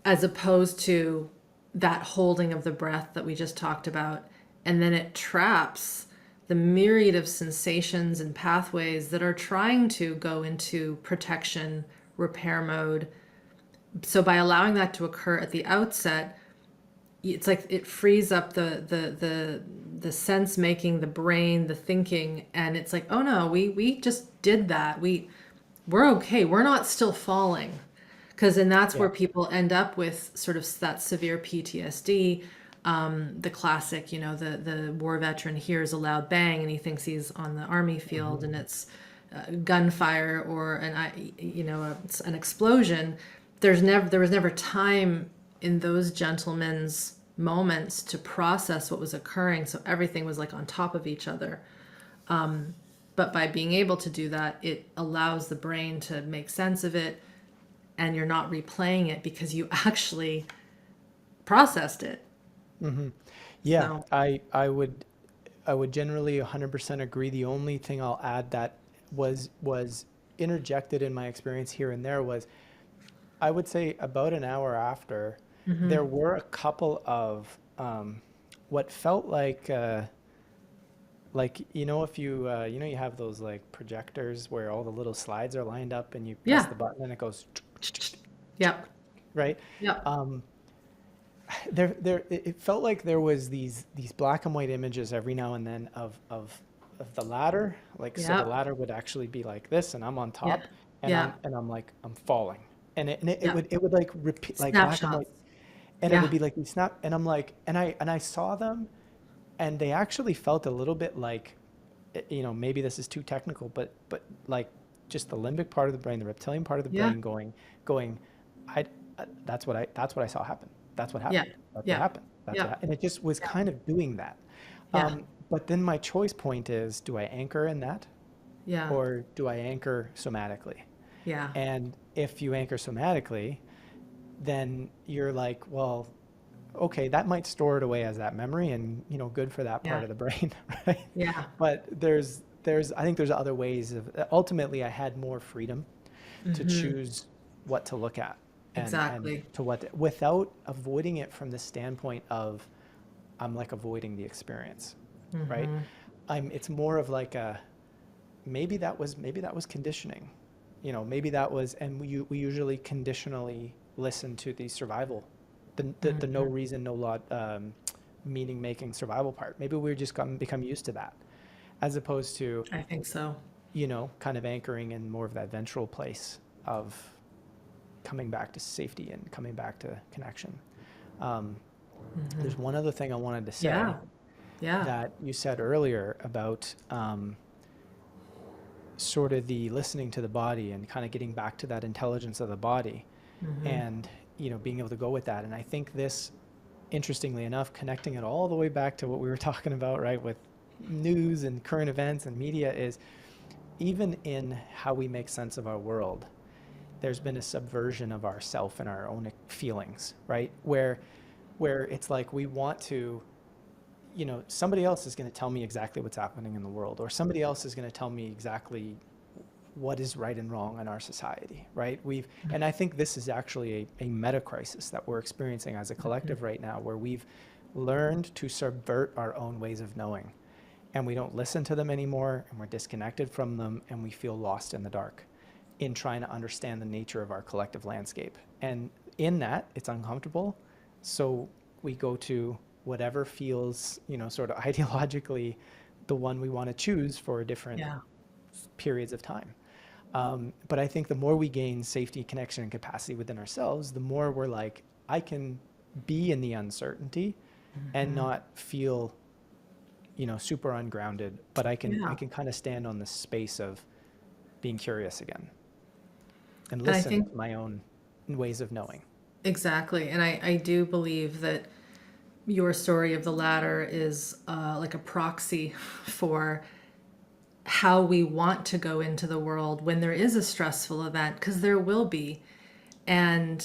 As opposed to that holding of the breath that we just talked about. And then it traps the myriad of sensations and pathways that are trying to go into protection, repair mode. So by allowing that to occur at the outset, it's like it frees up the sense making, the brain, the thinking, and it's like, oh no, we just did that. We're okay. We're not still falling. Because then that's Yeah. where people end up with sort of that severe PTSD. The classic, the war veteran hears a loud bang and he thinks he's on the army field, and it's gunfire or an explosion. There was never time in those gentlemen's moments to process what was occurring, so everything was like on top of each other. But by being able to do that, it allows the brain to make sense of it, and you're not replaying it because you actually processed it. Yeah, So I would generally 100% agree. The only thing I'll add that was interjected in my experience here and there was, I would say about an hour after, there were a couple of what felt like if you have those like projectors where all the little slides are lined up and you press yeah, the button and it goes yep, right. yep, It felt like there was these black and white images every now and then of the ladder, like so the yep, ladder would actually be like this and I'm on yeah, top and yeah, I'm like I'm falling, and it yeah. would like repeat like black and white, Snapshots. and it Yeah, would be like these snap, and I'm like, and I saw them, and they actually felt a little bit like, maybe this is too technical, but like just the limbic part of the brain, the reptilian part of the yeah, brain going, I that's what I saw happen. That's what yeah, happened. That's what yeah, happened. That's what yeah, happened. And it just was yeah, kind of doing that. yeah, But then my choice point is, do I anchor in that yeah, or do I anchor somatically? yeah, And if you anchor somatically, then you're like, well, okay, that might store it away as that memory and, good for that yeah, part of the brain, right? yeah. But I think there's other ways of, ultimately I had more freedom to Mm-hmm. choose what to look at, and Exactly. to without avoiding it from the standpoint of I'm like avoiding the experience, right? Mm-hmm. It's more of like maybe that was conditioning, maybe that was, and we usually conditionally listen to the survival, the no Mm-hmm. reason, no law, meaning making survival part. Maybe we're just become used to that, as opposed to, I think so. kind of anchoring in more of that ventral place of coming back to safety and coming back to connection. Um, Mm-hmm. there's one other thing I wanted to Yeah, say yeah, that you said earlier about sort of the listening to the body and kind of getting back to that intelligence of the body, mm-hmm. and being able to go with that. And I think this, interestingly enough, connecting it all the way back to what we were talking about, right, with news and current events and media, is even in how we make sense of our world, there's been a subversion of ourself and our own feelings, right? Where it's like we want to, somebody else is going to tell me exactly what's happening in the world, or somebody else is going to tell me exactly what is right and wrong in our society, right? And I think this is actually a meta crisis that we're experiencing as a collective right now, where we've learned to subvert our own ways of knowing, and we don't listen to them anymore, and we're disconnected from them, and we feel lost in the dark in trying to understand the nature of our collective landscape. And in that, it's uncomfortable. So we go to whatever feels, sort of ideologically the one we want to choose for different Yeah, periods of time. But I think the more we gain safety, connection, and capacity within ourselves, the more we're like, I can be in the uncertainty and mm-hmm. not feel, super ungrounded, but I can Yeah. kind of stand on the space of being curious again and And I listen think to my own ways of knowing. exactly. And I do believe that your story of the ladder is like a proxy for how we want to go into the world when there is a stressful event, because there will be. And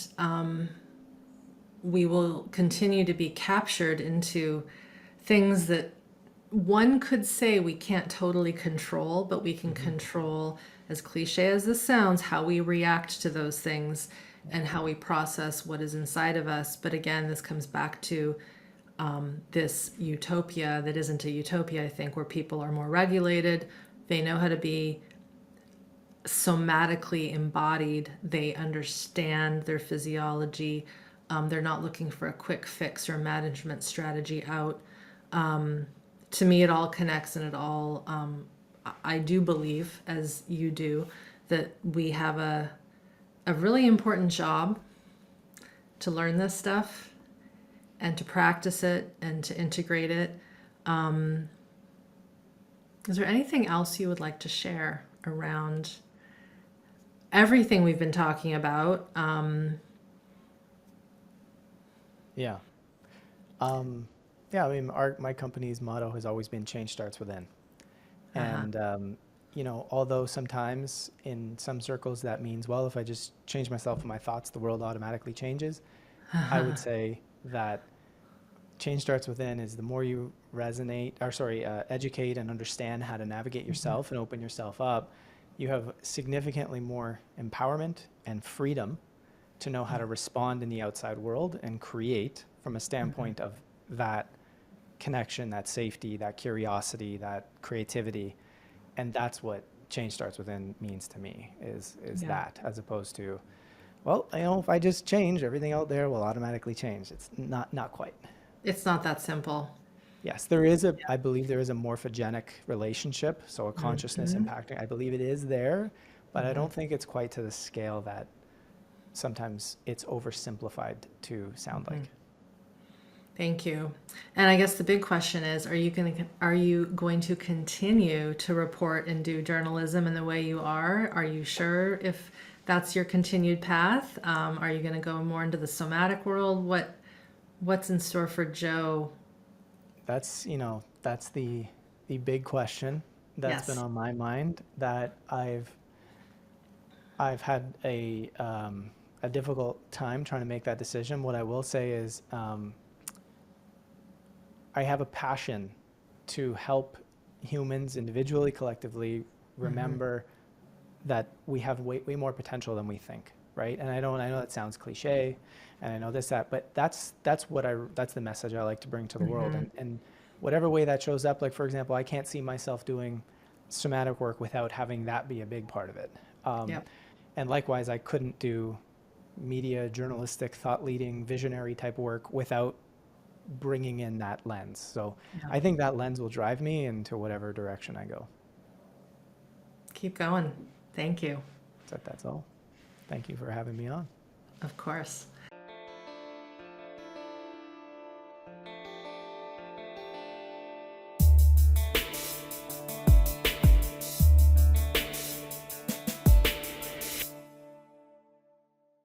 we will continue to be captured into things that one could say we can't totally control, but we can Hmm. control, as cliche as this sounds, how we react to those things and how we process what is inside of us. But again, this comes back to this utopia that isn't a utopia, I think, where people are more regulated. They know how to be somatically embodied. They understand their physiology. They're not looking for a quick fix or management strategy out. To me, it all connects, and it all, I do believe, as you do, that we have a really important job to learn this stuff and to practice it and to integrate it. Is there anything else you would like to share around everything we've been talking about? Yeah. Yeah, I mean, my company's motto has always been change starts within. And, although sometimes in some circles that means, well, if I just change myself and my thoughts, the world automatically changes. I would say that change starts within is the more you educate and understand how to navigate yourself and open yourself up, you have significantly more empowerment and freedom to know how to respond in the outside world and create from a standpoint of that connection, that safety, that curiosity, that creativity. And that's what change starts within means to me is that, as opposed to, well, if I just change, everything out there will automatically change. It's not quite. It's not that simple. Yes, I believe there is a morphogenic relationship, so a consciousness impacting. I believe it is there, but I don't think it's quite to the scale that sometimes it's oversimplified to sound like. Thank you. And I guess the big question is, are you going to continue to report and do journalism in the way you are? Are you sure if that's your continued path? Are you going to go more into the somatic world? What's in store for Joe? That's the big question that's been on my mind, that I've had a difficult time trying to make that decision. What I will say is, I have a passion to help humans individually, collectively, remember that we have way more potential than we think, right? And I know that sounds cliche, and I know that, but that's the message I like to bring to the world. And whatever way that shows up, like, for example, I can't see myself doing somatic work without having that be a big part of it. And likewise, I couldn't do media, journalistic, thought leading, visionary type work without bringing in that lens. So I think that lens will drive me into whatever direction I go. Keep going. Thank you. That's all. Thank you for having me on. Of course.